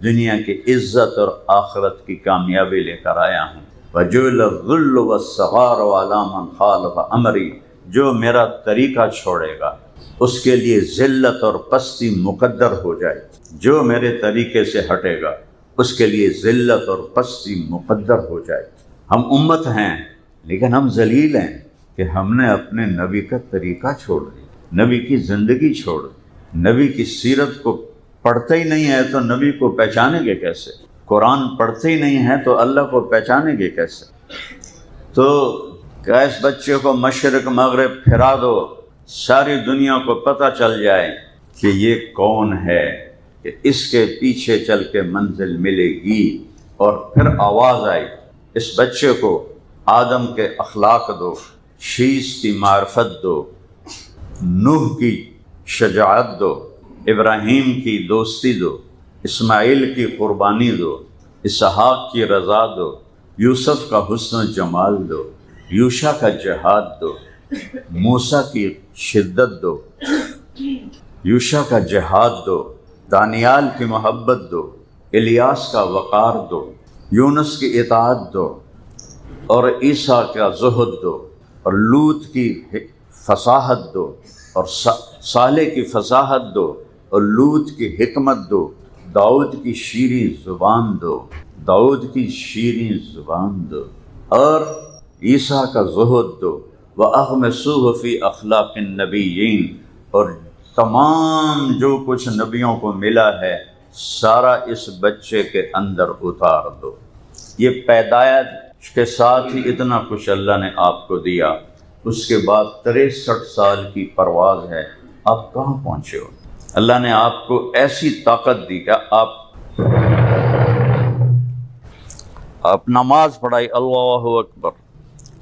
دنیا کی عزت اور آخرت کی کامیابی لے کر آیا ہوں۔ وجعل الذل والصغار علی من خالف امری، جو میرا طریقہ چھوڑے گا اس کے لیے ذلت اور پستی مقدر ہو جائے، جو میرے طریقے سے ہٹے گا اس کے لیے ذلت اور پستی مقدر ہو جائے۔ ہم امت ہیں لیکن ہم ذلیل ہیں کہ ہم نے اپنے نبی کا طریقہ چھوڑ دیا، نبی کی زندگی چھوڑ دی۔ نبی کی سیرت کو پڑھتے ہی نہیں ہے تو نبی کو پہچانیں گے کیسے؟ قرآن پڑھتے ہی نہیں ہیں تو اللہ کو پہچانیں گے کیسے؟ تو کہ اس بچے کو مشرق مغرب پھرا دو، ساری دنیا کو پتہ چل جائے کہ یہ کون ہے، کہ اس کے پیچھے چل کے منزل ملے گی۔ اور پھر آواز آئی، اس بچے کو آدم کے اخلاق دو، شیش کی معرفت دو، نوح کی شجاعت دو، ابراہیم کی دوستی دو، اسماعیل کی قربانی دو، اسحاق کی رضا دو، یوسف کا حسن و جمال دو، یوشع کا جہاد دو، موسیٰ کی شدت دو، یوشع کا جہاد دو، دانیال کی محبت دو، الیاس کا وقار دو، یونس کی اطاعت دو، اور عیسیٰ کا زہد دو، اور لوط کی فصاحت دو، اور صالح کی فصاحت دو، اور لوط کی حکمت دو، داؤد کی شیریں زبان دو، داؤد کی شیریں زبان دو، اور عیسیٰ کا زہد دو، وَأَغْمِسُوهُ فِي أَخْلَاقِ النَّبِيِّينَ، اور تمام جو کچھ نبیوں کو ملا ہے سارا اس بچے کے اندر اتار دو۔ یہ پیدائش کے ساتھ ہی اتنا کچھ اللہ نے آپ کو دیا، اس کے بعد 63 سال کی پرواز ہے، آپ کہاں پہنچے ہو؟ اللہ نے آپ کو ایسی طاقت دی کہ آپ نماز پڑھائی، اللہ اکبر،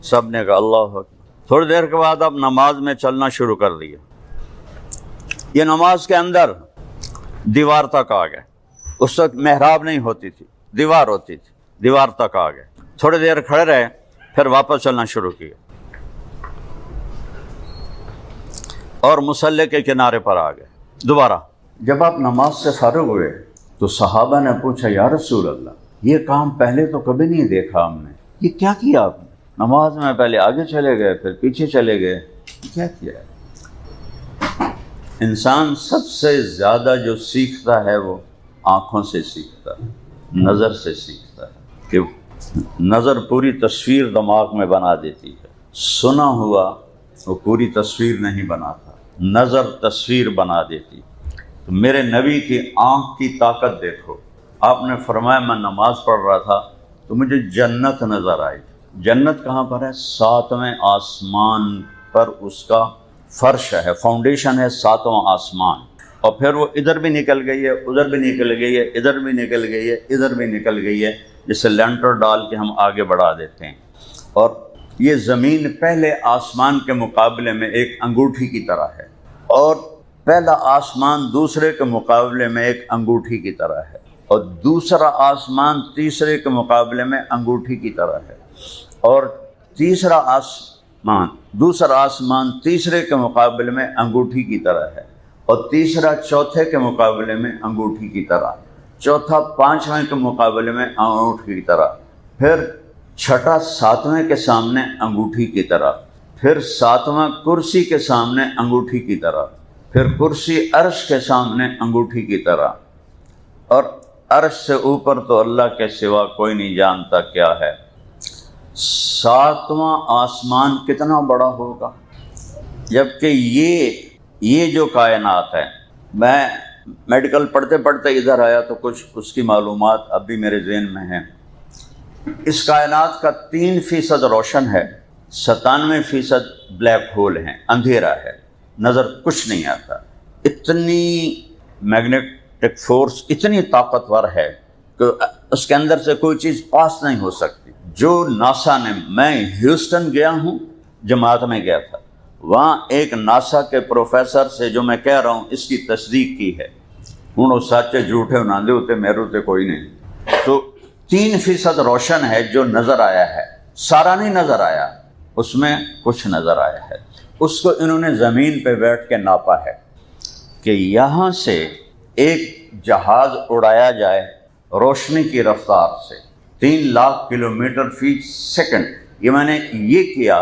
سب نے کہا اللہ اکبر، تھوڑی دیر کے بعد آپ نماز میں چلنا شروع کر دیا، یہ نماز کے اندر دیوار تک آ گئے، اس وقت محراب نہیں ہوتی تھی، دیوار ہوتی تھی، دیوار تک آ گئے، تھوڑی دیر کھڑے رہے، پھر واپس چلنا شروع کیا اور مصلی کے کنارے پر آ گئے دوبارہ۔ جب آپ نماز سے فارغ ہوئے تو صحابہ نے پوچھا، یا رسول اللہ، یہ کام پہلے تو کبھی نہیں دیکھا ہم نے، یہ کیا کیا آپ نے؟ نماز میں پہلے آگے چلے گئے پھر پیچھے چلے گئے، کیا کیا ہے؟ انسان سب سے زیادہ جو سیکھتا ہے وہ آنکھوں سے سیکھتا ہے، نظر سے سیکھتا ہے، کہ نظر پوری تصویر دماغ میں بنا دیتی ہے، سنا ہوا وہ پوری تصویر نہیں بناتا، نظر تصویر بنا دیتی۔ تو میرے نبی کی آنکھ کی طاقت دیکھو، آپ نے فرمایا میں نماز پڑھ رہا تھا تو مجھے جنت نظر آئی۔ جنت کہاں پر ہے؟ 7ویں آسمان پر اس کا فرش ہے، فاؤنڈیشن ہے 7واں آسمان، اور پھر وہ ادھر بھی نکل گئی ہے، ادھر بھی نکل گئی ہے، ادھر بھی نکل گئی ہے، ادھر بھی نکل گئی ہے، جسے لینٹر ڈال کے ہم آگے بڑھا دیتے ہیں۔ اور یہ زمین پہلے آسمان کے مقابلے میں ایک انگوٹھی کی طرح ہے، اور پہلا آسمان دوسرے کے مقابلے میں ایک انگوٹھی کی طرح ہے، اور دوسرا آسمان تیسرے کے مقابلے میں انگوٹھی کی طرح ہے، اور دوسرا آسمان تیسرے کے مقابلے میں انگوٹھی کی طرح ہے، اور تیسرا چوتھے کے مقابلے میں انگوٹھی کی طرح، چوتھا 5ویں کے مقابلے میں انگوٹھی کی طرح، پھر چھٹا 7ویں کے سامنے انگوٹھی کی طرح، پھر 7واں کرسی کے سامنے انگوٹھی کی طرح، پھر کرسی عرش کے سامنے انگوٹھی کی طرح، اور عرش سے اوپر تو اللہ کے سوا کوئی نہیں جانتا کیا ہے۔ 7واں آسمان کتنا بڑا ہوگا، جبکہ یہ جو کائنات ہے، میں میڈیکل پڑھتے پڑھتے ادھر آیا تو کچھ اس کی معلومات اب بھی میرے ذہن میں ہیں۔ اس کائنات کا 3% روشن ہے، 97% بلیک ہول ہیں، اندھیرا ہے، نظر کچھ نہیں آتا۔ اتنی میگنیٹک فورس اتنی طاقتور ہے کہ اس کے اندر سے کوئی چیز پاس نہیں ہو سکتی۔ جو ناسا نے، میں ہیوسٹن گیا ہوں، جماعت میں گیا تھا، وہاں ایک ناسا کے پروفیسر سے جو میں کہہ رہا ہوں اس کی تصدیق کی ہے، ہوں سچے جھوٹے ناندے ہوتے میرے ہوتے کوئی نہیں، تو 3% روشن ہے جو نظر آیا ہے، سارا نہیں نظر آیا، اس میں کچھ نظر آیا ہے۔ اس کو انہوں نے زمین پہ بیٹھ کے ناپا ہے کہ یہاں سے ایک جہاز اڑایا جائے روشنی کی رفتار سے 3 لاکھ کلومیٹر فی سیکنڈ، یہ میں نے یہ کیا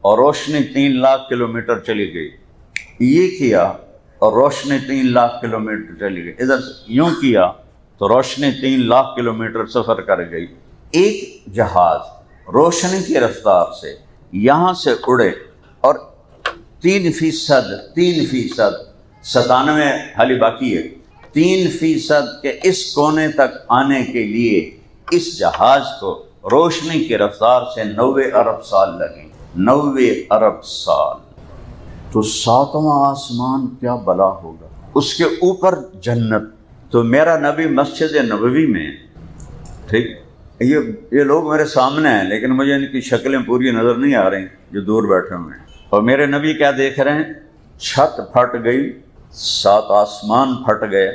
اور روشنی 3 لاکھ کلومیٹر چلی گئی، یہ کیا اور روشنی 3 لاکھ کلومیٹر چلی گئی، ادھر یوں کیا تو روشنی 3 لاکھ کلومیٹر سفر کر گئی۔ ایک جہاز روشنی کی رفتار سے یہاں سے اڑے اور 3% 97 حالی باقی ہے۔ 3% کے اس کونے تک آنے کے لیے اس جہاز کو روشنی کی رفتار سے 90 ارب سال لگیں، 90 ارب سال۔ تو 7واں آسمان کیا بلا ہوگا، اس کے اوپر جنت۔ تو میرا نبی مسجد نبوی میں، ٹھیک، یہ لوگ میرے سامنے ہیں لیکن مجھے ان کی شکلیں پوری نظر نہیں آ رہی جو دور بیٹھے ہوئے ہیں، اور میرے نبی کیا دیکھ رہے ہیں؟ چھت پھٹ گئی، 7 آسمان پھٹ گئے،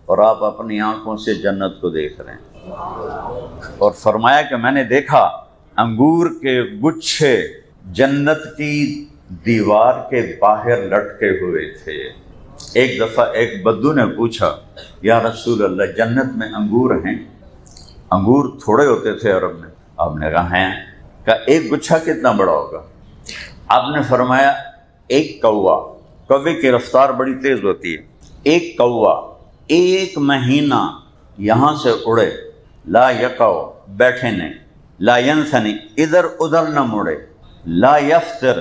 اور آپ اپنی آنکھوں سے جنت کو دیکھ رہے ہیں۔ اور فرمایا کہ میں نے دیکھا انگور کے گچھے جنت کی دیوار کے باہر لٹکے ہوئے تھے۔ ایک دفعہ ایک بدو نے پوچھا، یا رسول اللہ جنت میں انگور ہیں؟ انگور تھوڑے ہوتے تھے عرب میں۔ آپ نے کہا ہیں، کہ ایک گچھا کتنا بڑا ہوگا؟ آپ نے فرمایا ایک کوے کی رفتار بڑی تیز ہوتی ہے، ایک کوا 1 مہینہ یہاں سے اڑے، لا یقع بیٹھے نہیں، لا ینثنی ادھر ادھر نہ مڑے، لا یفتر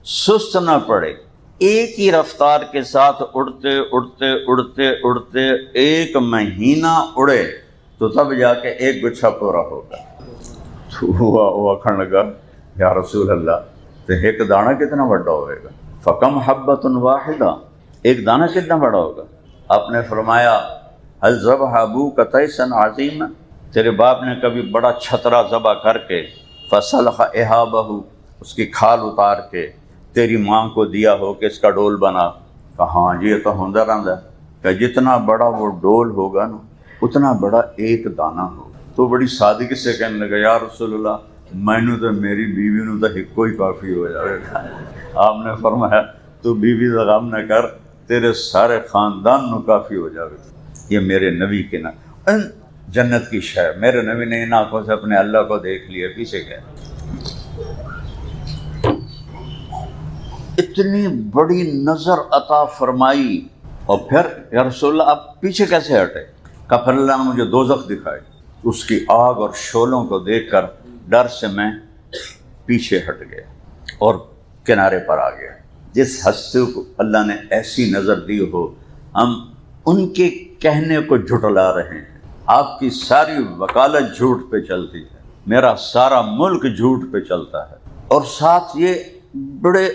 سست نہ پڑے، ایک ہی رفتار کے ساتھ اڑتے اڑتے اڑتے اڑتے 1 مہینہ اڑے تو تب جا کے ایک گچھا پورا ہوگا۔ تو وہ کھڑ لگا، یا رسول اللہ تو ایک دانہ کتنا بڑا ہوئے گا؟ فکم حبۃ واحدہ، ایک دانہ کتنا بڑا ہوگا؟ آپ نے فرمایا هل ذبح ابوک تیسا عظیما، تیرے باپ نے کبھی بڑا چھترا ذبح کر کے فسلخ احابہ، اس کی کھال اتار کے تیری ماں کو دیا ہو کہ اس کا ڈول بنا؟ کہاں جی یہ تو ہوندا رہندا کہ جتنا بڑا وہ ڈول ہوگا نا اتنا بڑا ایک دانہ ہوگا۔ تو بڑی سادگی سے کہنے لگا، یا رسول اللہ مینوں تو میری بیوی نوں تو ہکو ہی کافی ہو جائے گا۔ آپ نے فرمایا تو بیوی کا غم نہ کر، تیرے سارے خاندان نو کافی ہو جائے گا۔ یہ میرے نبی کے نا جنت کی شے، میرے نبی نے ان آنکھوں سے اپنے اللہ کو دیکھ لیا، پیچھے گئے۔ اتنی بڑی نظر عطا فرمائی، اور پھر یا رسول اللہ آپ پیچھے کیسے ہٹے؟ کہ پھر اللہ نے مجھے دوزخ دکھائی، اس کی آگ اور شعلوں کو دیکھ کر ڈر سے میں پیچھے ہٹ گیا اور کنارے پر آ گیا۔ جس ہستی کو اللہ نے ایسی نظر دی ہو، ہم ان کے کہنے کو جھٹلا رہے ہیں۔ آپ کی ساری وکالت جھوٹ پہ چلتی ہے، میرا سارا ملک جھوٹ پہ چلتا ہے، اور ساتھ یہ بڑے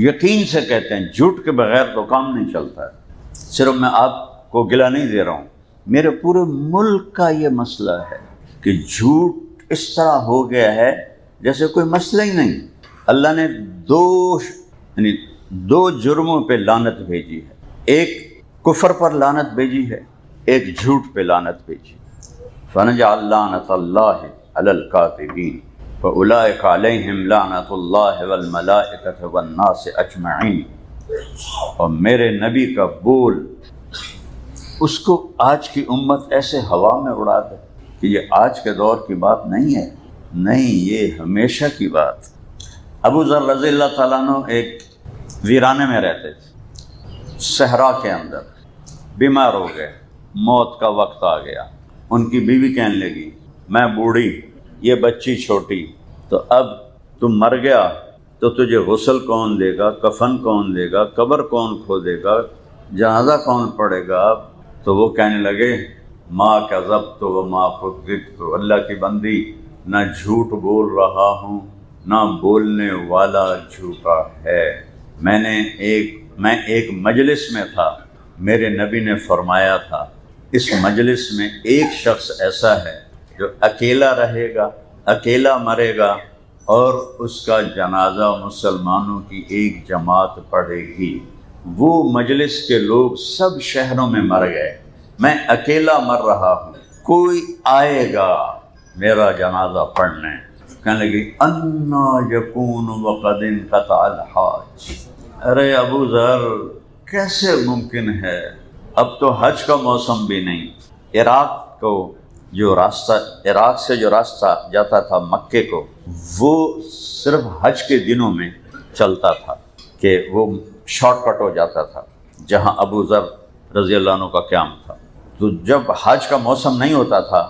یقین سے کہتے ہیں جھوٹ کے بغیر تو کام نہیں چلتا ہے۔ صرف میں آپ کو گلہ نہیں دے رہا ہوں، میرے پورے ملک کا یہ مسئلہ ہے کہ جھوٹ اس طرح ہو گیا ہے جیسے کوئی مسئلہ ہی نہیں۔ اللہ نے دو جرموں پہ لعنت بھیجی ہے، ایک کفر پر لعنت بھیجی ہے، ایک جھوٹ پہ لعنت بھیجی۔ فنجعل لعنت اللہ علی الکاذبین فاولئک علیہم لعنت اللہ والملائکۃ والناس اجمعین۔ اور میرے نبی کا بول، اس کو آج کی امت ایسے ہوا میں اڑا دے کہ یہ آج کے دور کی بات نہیں ہے، نہیں، یہ ہمیشہ کی بات۔ ابو ذر رضی اللہ تعالیٰ عنہ ایک ویرانے میں رہتے تھے، صحرا کے اندر، بیمار ہو گئے، موت کا وقت آ گیا۔ ان کی بیوی کہنے لگی، میں بوڑھی، یہ بچی چھوٹی، تو اب تم مر گیا تو تجھے غسل کون دے گا، کفن کون دے گا، قبر کون کھودے گا، جنازہ کون پڑے گا؟ تو وہ کہنے لگے، ما کذبت و ما کذبت، اللہ کی بندی، نہ جھوٹ بول رہا ہوں نہ بولنے والا جھوٹا ہے۔ میں ایک مجلس میں تھا، میرے نبی نے فرمایا تھا اس مجلس میں ایک شخص ایسا ہے جو اکیلا رہے گا، اکیلا مرے گا، اور اس کا جنازہ مسلمانوں کی ایک جماعت پڑھے گی۔ وہ مجلس کے لوگ سب شہروں میں مر گئے، میں اکیلا مر رہا ہوں، کوئی آئے گا میرا جنازہ پڑھنے؟ کہنے لگی، انا یکون وقد انقطع الحاج۔ ارے ابو ذر، کیسے ممکن ہے؟ اب تو حج کا موسم بھی نہیں۔ عراق سے جو راستہ جاتا تھا مکے کو، وہ صرف حج کے دنوں میں چلتا تھا کہ وہ شارٹ کٹ ہو جاتا تھا جہاں ابو ذر رضی اللہ عنہ کا قیام تھا۔ تو جب حج کا موسم نہیں ہوتا تھا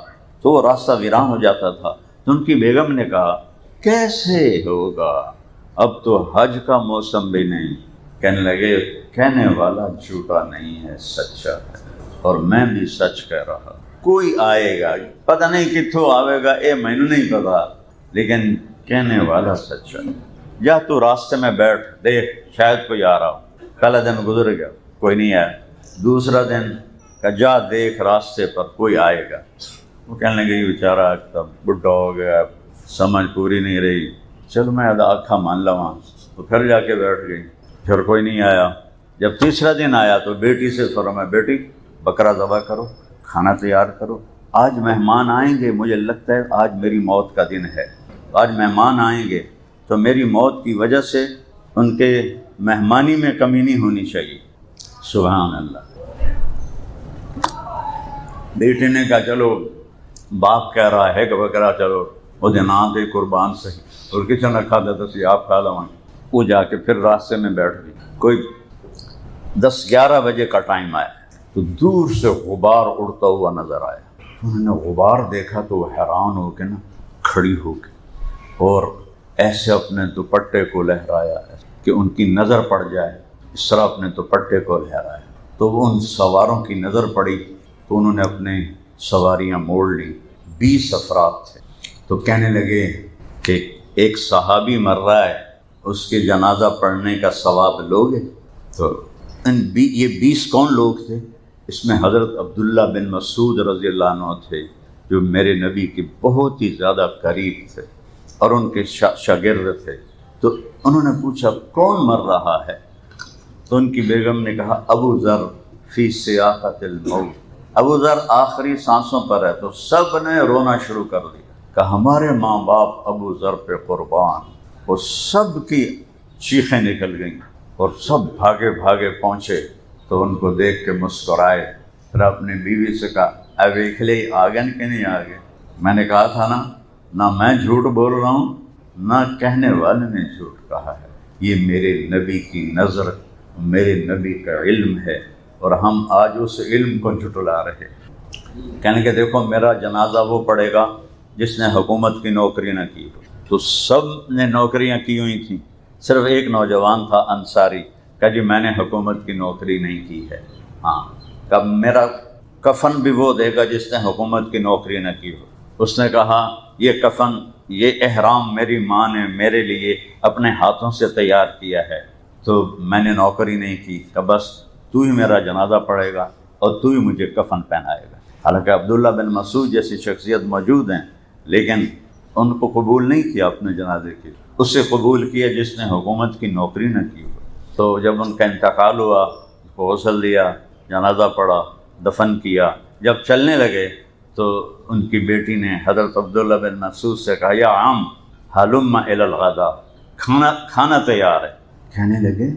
تو وہ راستہ ویران ہو جاتا تھا۔ تو ان کی بیگم نے کہا، کیسے ہوگا؟ اب تو حج کا موسم بھی نہیں۔ کہنے لگے، کہنے والا جھوٹا نہیں ہے، سچا ہے، اور میں بھی سچ کہہ رہا۔ کوئی آئے گا، پتہ نہیں کتوں آئے گا، اے مینوں نہیں پتا، لیکن کہنے والا سچا ہے۔ یا تو راستے میں بیٹھ دیکھ شاید کوئی آ رہا ہو، پہلا دن گزر گیا کوئی نہیں آیا، دوسرا دن کہ جا دیکھ راستے پر کوئی آئے گا۔ وہ کہنے لگے یہ بیچارہ تب بڈھا ہو گیا، سمجھ پوری نہیں رہی، چلو میں آکھا مان لواں، تو پھر جا کے بیٹھ گئی، پھر کوئی نہیں آیا۔ جب تیسرا دن آیا تو بیٹی سے فرمایا بیٹی بکرا ذبح کرو، کھانا تیار کرو، آج مہمان آئیں گے، مجھے لگتا ہے آج میری موت کا دن ہے، آج مہمان آئیں گے تو میری موت کی وجہ سے ان کے مہمانی میں کمی نہیں ہونی چاہیے۔ سبحان اللہ۔ بیٹی نے کہا چلو باپ کہہ رہا ہے کہ بکرا چلو وہ دن آتے قربان صحیح، اور کچن رکھا دیتا سی آپ کھا لوائیں۔ وہ جا کے پھر راستے میں بیٹھ گئی، کوئی 10-11 بجے کا ٹائم آیا تو دور سے غبار اڑتا ہوا نظر آیا۔ انہوں نے غبار دیکھا تو وہ حیران ہو کے نا کھڑی ہو کے اور ایسے اپنے دوپٹے کو لہرایا کہ ان کی نظر پڑ جائے، اس طرح اپنے دوپٹے کو لہرایا۔ تو وہ ان سواروں کی نظر پڑی تو انہوں نے اپنے سواریاں موڑ لی، 20 افراد تھے۔ تو کہنے لگے کہ ایک صحابی مر رہا ہے، اس کے جنازہ پڑھنے کا ثواب لوگے؟ تو یہ 20 کون لوگ تھے؟ اس میں حضرت عبداللہ بن مسعود رضی اللہ عنہ تھے، جو میرے نبی کے بہت ہی زیادہ قریب تھے اور ان کے شاگرد تھے۔ تو انہوں نے پوچھا کون مر رہا ہے؟ تو ان کی بیگم نے کہا ابو ذر فی سیاقۃ الموت، ابو ذر آخری سانسوں پر ہے۔ تو سب نے رونا شروع کر دیا کہ ہمارے ماں باپ ابو ذر پہ قربان۔ وہ سب کی چیخیں نکل گئیں اور سب بھاگے بھاگے پہنچے تو ان کو دیکھ کے مسکرائے، پھر اپنی بیوی سے کہا اب دیکھ لے آگے کہ نہیں آگے؟ میں نے کہا تھا نا، نہ میں جھوٹ بول رہا ہوں نہ کہنے والے نے جھوٹ کہا ہے، یہ میرے نبی کی نظر، میرے نبی کا علم ہے، اور ہم آج اس علم کو جھٹلا رہے۔ کہنے کہ دیکھو میرا جنازہ وہ پڑے گا جس نے حکومت کی نوکری نہ کی ہو۔ تو سب نے نوکریاں کی ہوئی تھیں، صرف ایک نوجوان تھا انصاری، کہ جی میں نے حکومت کی نوکری نہیں کی ہے۔ ہاں، کہ میرا کفن بھی وہ دے گا جس نے حکومت کی نوکری نہ کی ہو۔ اس نے کہا یہ کفن، یہ احرام میری ماں نے میرے لیے اپنے ہاتھوں سے تیار کیا ہے، تو میں نے نوکری نہیں کی، کہ بس تو ہی میرا جنازہ پڑھے گا اور تو ہی مجھے کفن پہنائے گا۔ حالانکہ عبداللہ بن مسعود جیسی شخصیت موجود ہیں، لیکن ان کو قبول نہیں کیا اپنے جنازے کی، اس سے قبول کیا جس نے حکومت کی نوکری نہ کی ہو۔ تو جب ان کا انتقال ہوا، اس کو غسل دیا، جنازہ پڑھا، دفن کیا۔ جب چلنے لگے تو ان کی بیٹی نے حضرت عبداللہ بن مسعود سے کہا یا عم ہلم الی الغداء، کھانا تیار ہے۔ کہنے لگے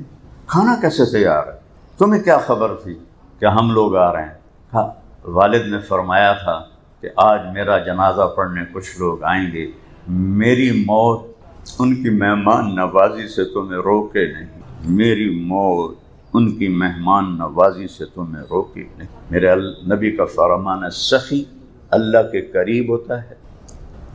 کھانا کیسے تیار ہے؟ تمہیں کیا خبر تھی کہ ہم لوگ آ رہے ہیں؟ کہا والد نے فرمایا تھا کہ آج میرا جنازہ پڑھنے کچھ لوگ آئیں گے، میری موت ان کی مہمان نوازی سے تمہیں روکے نہیں، میری موت ان کی مہمان نوازی سے تمہیں روکے نہیں۔ میرے نبی کا فرمان ہے سخی اللہ کے قریب ہوتا ہے،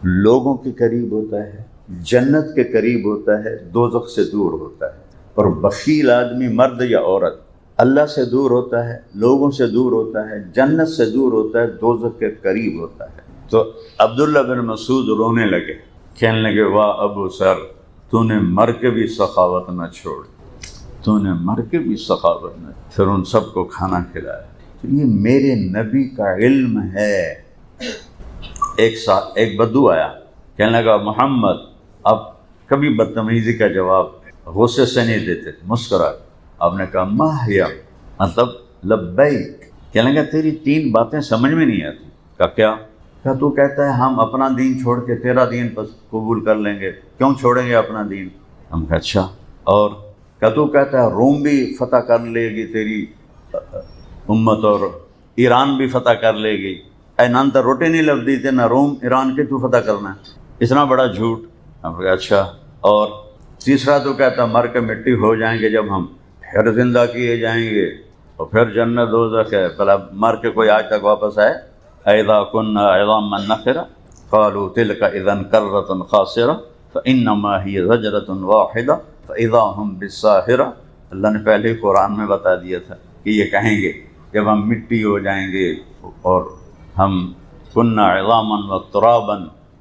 لوگوں کے قریب ہوتا ہے، جنت کے قریب ہوتا ہے، دوزخ سے دور ہوتا ہے۔ اور بخیل آدمی مرد یا عورت اللہ سے دور ہوتا ہے، لوگوں سے دور ہوتا ہے، جنت سے دور ہوتا ہے، دوزخ کے قریب ہوتا ہے۔ تو عبداللہ بن مسعود رونے لگے، کہنے لگے واہ ابو ذر، تو نے مر کے بھی سخاوت نہ چھوڑ، تو نے مر کے بھی سخاوت نہ۔ پھر ان سب کو کھانا کھلایا۔ تو یہ میرے نبی کا علم ہے۔ ایک بدو آیا، کہنے لگا محمد اب کبھی بدتمیزی کا جواب غصے سے نہیں دیتے، مسکرا۔ آپ نے کہا ماہیا، مطلب لبیک۔ کہنے لگا تیری 3 باتیں سمجھ میں نہیں آتی۔ کہا کیا؟ کہا تو کہتا ہے ہم اپنا دین چھوڑ کے تیرا دین قبول کر لیں گے، کیوں چھوڑیں گے اپنا دین؟ ہم کہا اچھا، اور کہا تو کہتا ہے روم بھی فتح کر لے گی تیری امت اور ایران بھی فتح کر لے گی، اے نان تا روٹی نہیں لب دی تھے نہ روم ایران کے تو فتح کرنا ہے، اتنا بڑا جھوٹ۔ ہم کہا اچھا، اور تیسرا تو کہتا مر کے مٹی ہو جائیں گے جب ہم، پھر زندہ کیے جائیں گے اور پھر جنت دوزخ ہے، بھلا مر کے کوئی آج تک واپس آئے؟ اذا كنا عظاما نخرة قالوا تلك اذا كرة خاسرة فانما هي زجرة واحدة فاذا هم بالساهرة اللہ نے پہلے ہی قرآن میں بتا دیا تھا کہ یہ کہیں گے جب ہم مٹی ہو جائیں گے اور ہم کننا عظاما و ترابا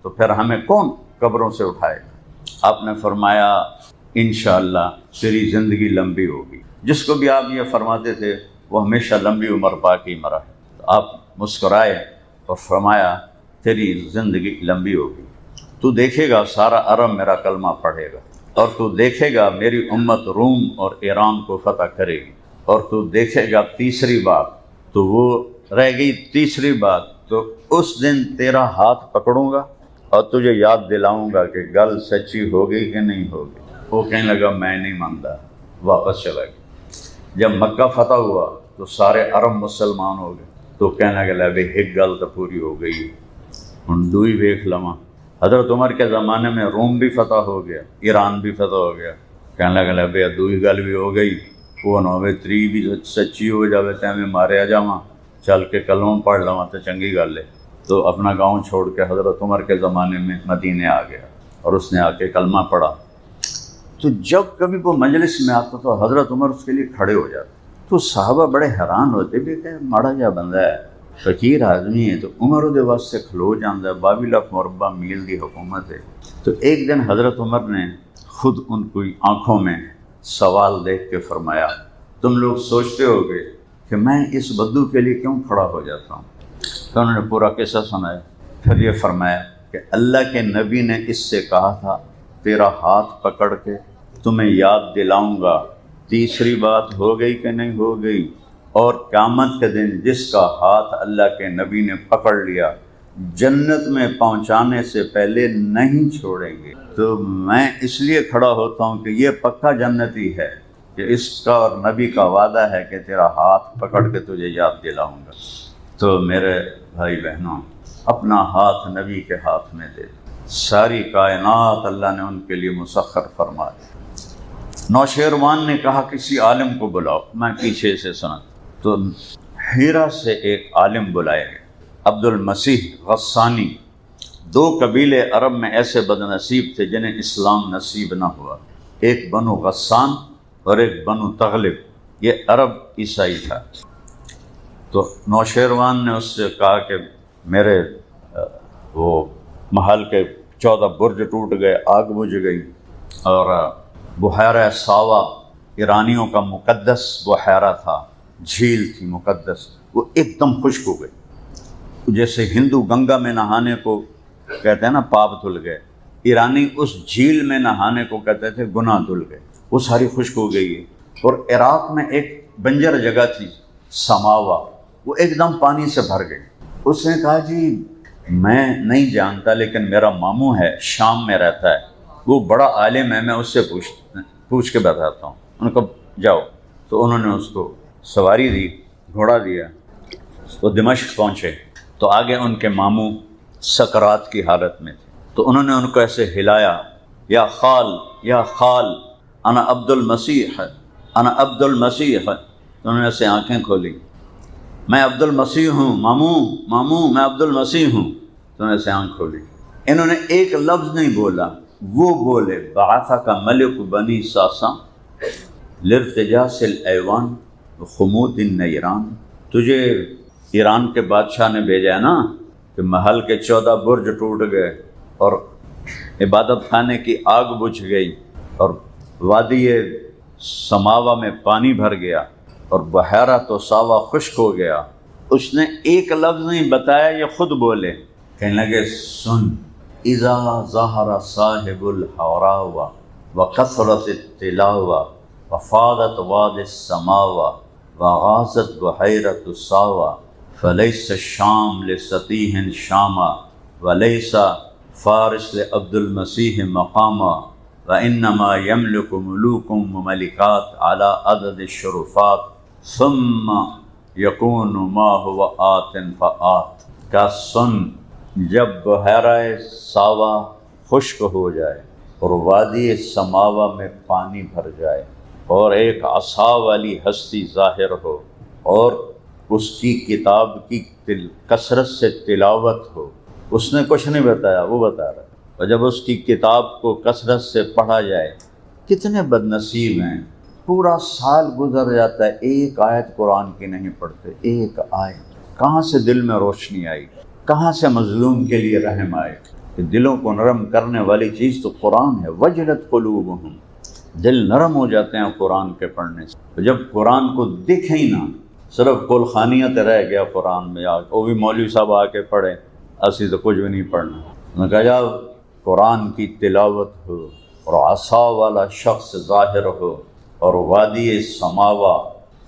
تو پھر ہمیں کون قبروں سے اٹھائے گا؟ آپ نے فرمایا انشاءاللہ تیری زندگی لمبی ہوگی۔ جس کو بھی آپ یہ فرماتے تھے وہ ہمیشہ لمبی عمر پا کے مرا ہے۔ تو آپ مسکرائے اور فرمایا تیری زندگی لمبی ہوگی، تو دیکھے گا سارا عرب میرا کلمہ پڑھے گا، اور تو دیکھے گا میری امت روم اور ایران کو فتح کرے گی، اور تو دیکھے گا تیسری بات، تو وہ رہ گئی تیسری بات، تو اس دن تیرا ہاتھ پکڑوں گا اور تجھے یاد دلاؤں گا کہ گل سچی ہو گئی کہ نہیں ہوگی۔ وہ کہنے لگا میں نہیں مانتا، واپس چلا گیا۔ جب مکہ فتح ہوا تو سارے عرب مسلمان ہو گئے، تو کہنے لگا بھائی ایک گل تو پوری ہو گئی، ہن دوئی ویکھ لواں۔ حضرت عمر کے زمانے میں روم بھی فتح ہو گیا، ایران بھی فتح ہو گیا، کہنے لگا بھائی دوئی گل بھی ہو گئی، وہ نہ ہوئے تری بھی سچی ہو جاوے تے میں ماریا جاواں، چل کے کلمہ پڑھ لواں تو چنگی گل ہے۔ تو اپنا گاؤں چھوڑ کے حضرت عمر کے زمانے میں مدینے آ گیا اور اس نے آ کے کلمہ پڑھا۔ تو جب کبھی وہ مجلس میں آتا تو حضرت عمر اس کے لیے کھڑے ہو جاتے، تو صحابہ بڑے حیران ہوتے بھی کہ ماڑا جا بندہ ہے، فقیر آدمی ہے، تو عمر دے واسطے کھلو جاندہ ہے، 22 لاکھ مربع میل دی حکومت ہے۔ تو ایک دن حضرت عمر نے خود ان کی آنکھوں میں سوال دیکھ کے فرمایا تم لوگ سوچتے ہو گے کہ میں اس بدو کے لیے کیوں کھڑا ہو جاتا ہوں؟ تو انہوں نے پورا قصہ سنایا، پھر یہ فرمایا کہ اللہ کے نبی نے اس سے کہا تھا تیرا ہاتھ پکڑ کے تمہیں یاد دلاؤں گا، تیسری بات ہو گئی کہ نہیں ہو گئی؟ اور قیامت کے دن جس کا ہاتھ اللہ کے نبی نے پکڑ لیا جنت میں پہنچانے سے پہلے نہیں چھوڑیں گے۔ تو میں اس لیے کھڑا ہوتا ہوں کہ یہ پکا جنتی ہے کہ اس کا اور نبی کا وعدہ ہے کہ تیرا ہاتھ پکڑ کے تجھے یاد دلاؤں گا۔ تو میرے بھائی بہنوں، اپنا ہاتھ نبی کے ہاتھ میں دے، ساری کائنات اللہ نے ان کے لیے مسخر فرما دی۔ نوشیروان نے کہا کسی عالم کو بلاؤ، میں پیچھے سے سنا، تو ہیرا سے ایک عالم بلائے گئے، عبد المسیح غسانی۔ 2 قبیلے عرب میں ایسے بد نصیب تھے جنہیں اسلام نصیب نہ ہوا، ایک بنو غسان اور ایک بنو تغلب، یہ عرب عیسائی تھا۔ تو نوشیروان نے اس سے کہا کہ میرے وہ محل کے 14 برج ٹوٹ گئے، آگ بجھ گئی، اور بحیرہ ساوا ایرانیوں کا مقدس بحیرہ تھا، جھیل تھی مقدس، وہ ایک دم خشک ہو گئی۔ جیسے ہندو گنگا میں نہانے کو کہتے ہیں نا پاپ دھل گئے، ایرانی اس جھیل میں نہانے کو کہتے تھے گناہ دھل گئے، وہ ساری خشک ہو گئی ہے۔ اور عراق میں ایک بنجر جگہ تھی سماوا، وہ ایک دم پانی سے بھر گئی۔ اس نے کہا جی میں نہیں جانتا لیکن میرا ماموں ہے، شام میں رہتا ہے، وہ بڑا عالم ہے، میں اس سے پوچھ کے بتاتا ہوں۔ ان کو جاؤ، تو انہوں نے اس کو سواری دی، گھوڑا دیا، وہ دمشق پہنچے تو آگے ان کے ماموں سکرات کی حالت میں تھے، تو انہوں نے ان کو ایسے ہلایا، یا خال یا خال انا عبد المسیح انا عبد المسیح، تو انہوں نے ایسے آنکھیں کھولی، میں عبد المسیح ہوں، ماموں میں عبد المسیح ہوں، تو انہوں نے ایسے آنکھ کھولی۔ انہوں نے ایک لفظ نہیں بولا، وہ بولے بعثک ملک بنی ساسا لارتجاس الایوان خمود النیران، تجھے ایران کے بادشاہ نے بھیجا ہے نا کہ محل کے 14 برج ٹوٹ گئے اور عبادت خانے کی آگ بجھ گئی اور وادی سماوا میں پانی بھر گیا اور بحیرہ تو ساوا خشک ہو گیا۔ اس نے ایک لفظ نہیں بتایا، یہ خود بولے، کہنے لگے سن اذا ظہر صاحب الحوراء وکثرت التلاوہ وفاضت واد السماوہ وغاضت بحیرۃ الساوہ فلیس الشام لسطیح شاما ولیس فارس لعبد المسیح مقاما وانما یملک ملوک وملکات علی عدد الشرفات ثم یکون ما هو آت فآت۔ کا سن، جب بحیرہ ساوا خشک ہو جائے اور وادی سماوا میں پانی بھر جائے اور ایک عصا والی ہستی ظاہر ہو اور اس کی کتاب کی کثرت سے تلاوت ہو، اس نے کچھ نہیں بتایا، وہ بتا رہا ہے، اور جب اس کی کتاب کو کثرت سے پڑھا جائے، کتنے بد نصیب ہیں پورا سال گزر جاتا ہے، ایک آیت قرآن کی نہیں پڑھتے، ایک آیت۔ کہاں سے دل میں روشنی آئی، کہاں سے مظلوم کے لیے رحم آئے؟ کہ دلوں کو نرم کرنے والی چیز تو قرآن ہے۔ وجلت قلوبہم، دل نرم ہو جاتے ہیں قرآن کے پڑھنے سے۔ تو جب قرآن کو دیکھیں ہی نہ، صرف کل خانیت رہ گیا قرآن میں، وہ بھی مولوی صاحب آ کے پڑھے، اسی تو کچھ بھی نہیں پڑھنا۔ میں کہا جب قرآن کی تلاوت ہو اور عصا والا شخص ظاہر ہو اور وادی سماوا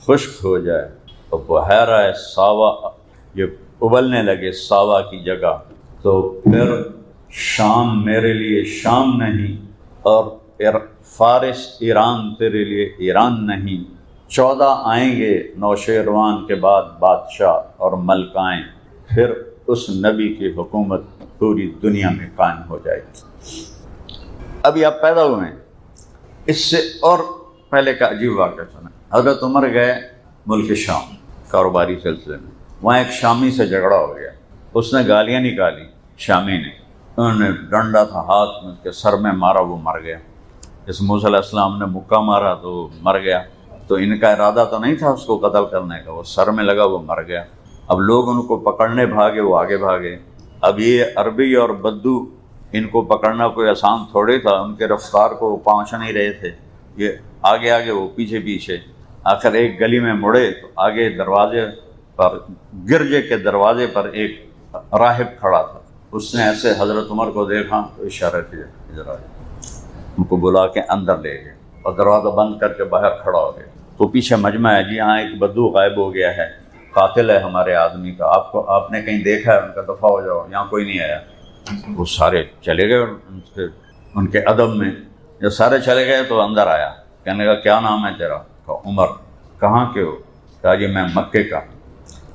خشک ہو جائے تو بحیرہ ساوا یہ ابلنے لگے ساوا کی جگہ، تو پھر شام میرے لیے شام نہیں اور فارس ایران تیرے لیے ایران نہیں، 14 آئیں گے نوشیروان کے بعد بادشاہ اور ملکائیں، پھر اس نبی کی حکومت پوری دنیا میں قائم ہو جائے گی۔ ابھی آپ پیدا ہوئے ہیں، اس سے اور پہلے کا عجیب واقعہ سنا۔ حضرت عمر گئے ملک شام کاروباری سلسلے میں، وہاں ایک شامی سے جھگڑا ہو گیا، اس نے گالیاں نکالی شامی نے، انہوں نے ڈنڈا تھا ہاتھ میں، اس کے سر میں مارا، وہ مر گیا۔ جس موسیٰ علیہ السلام نے مکہ مارا تو وہ مر گیا، تو ان کا ارادہ تو نہیں تھا اس کو قتل کرنے کا، وہ سر میں لگا وہ مر گیا۔ اب لوگ ان کو پکڑنے بھاگے، وہ آگے بھاگے۔ اب یہ عربی اور بدو، ان کو پکڑنا کوئی آسان تھوڑے تھا، ان کے رفتار کو وہ پہنچ نہیں رہے تھے، یہ آگے آگے وہ پیچھے پیچھے۔ آخر ایک گلی میں مڑے تو آگے دروازے پر، گرجے کے دروازے پر ایک راہب کھڑا تھا، اس نے ایسے حضرت عمر کو دیکھا تو اشارہ کیا ادھر آ، ان کو بلا کے اندر لے گئے اور دروازہ بند کر کے باہر کھڑا ہو گئے۔ تو پیچھے مجمع ہے، جی ہاں ایک بدو غائب ہو گیا ہے، قاتل ہے ہمارے آدمی کا، آپ نے کہیں دیکھا ہے؟ ان کا دفاع ہو جاؤ، یہاں کوئی نہیں آیا۔ وہ سارے چلے گئے ان کے ادب میں، جب سارے چلے گئے تو اندر آیا، کہنے لگا کیا نام ہے تیرا؟ کہا عمر۔ کہاں کے ہو؟ کہا جی میں مکے کا۔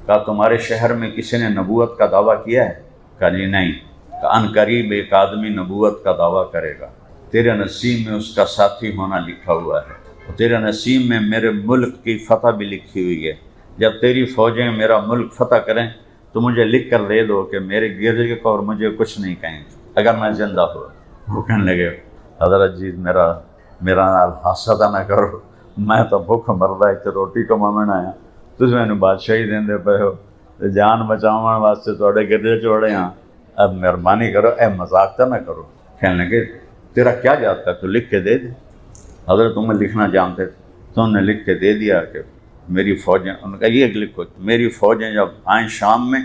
کہا تمہارے شہر میں کسی نے نبوت کا دعویٰ کیا ہے؟ کہا جی نہیں۔ کہا ان قریب ایک آدمی نبوت کا دعویٰ کرے گا، تیرے نصیب میں اس کا ساتھی ہونا لکھا ہوا ہے، اور تیرے نصیب میں میرے ملک کی فتح بھی لکھی ہوئی ہے۔ جب تیری فوجیں میرا ملک فتح کریں تو مجھے لکھ کر دے دو کہ میرے گرجے کو اور مجھے کچھ نہیں کہیں اگر میں زندہ ہوں۔ وہ کہنے لگے حضرت جی میرا نال حسد نہ کرو، میں تو بھوک مردا ایک روٹی کماون آیا، تُس مینوں بادشاہی دیندے پئے ہو، جان بچاؤن واسطے تواڈے گرجے چوڑے ہاں، اب مہربانی کرو، اے مذاق تو نہ کرو۔ کہنے لگے تیرا کیا جاتا ہے، تو لکھ کے دے دے۔ حضرت عمر لکھنا جانتے تھے تو انہوں نے لکھ کے دے دیا کہ میری فوجیں، ان کا یہ لکھو میری فوجیں جب آئیں شام میں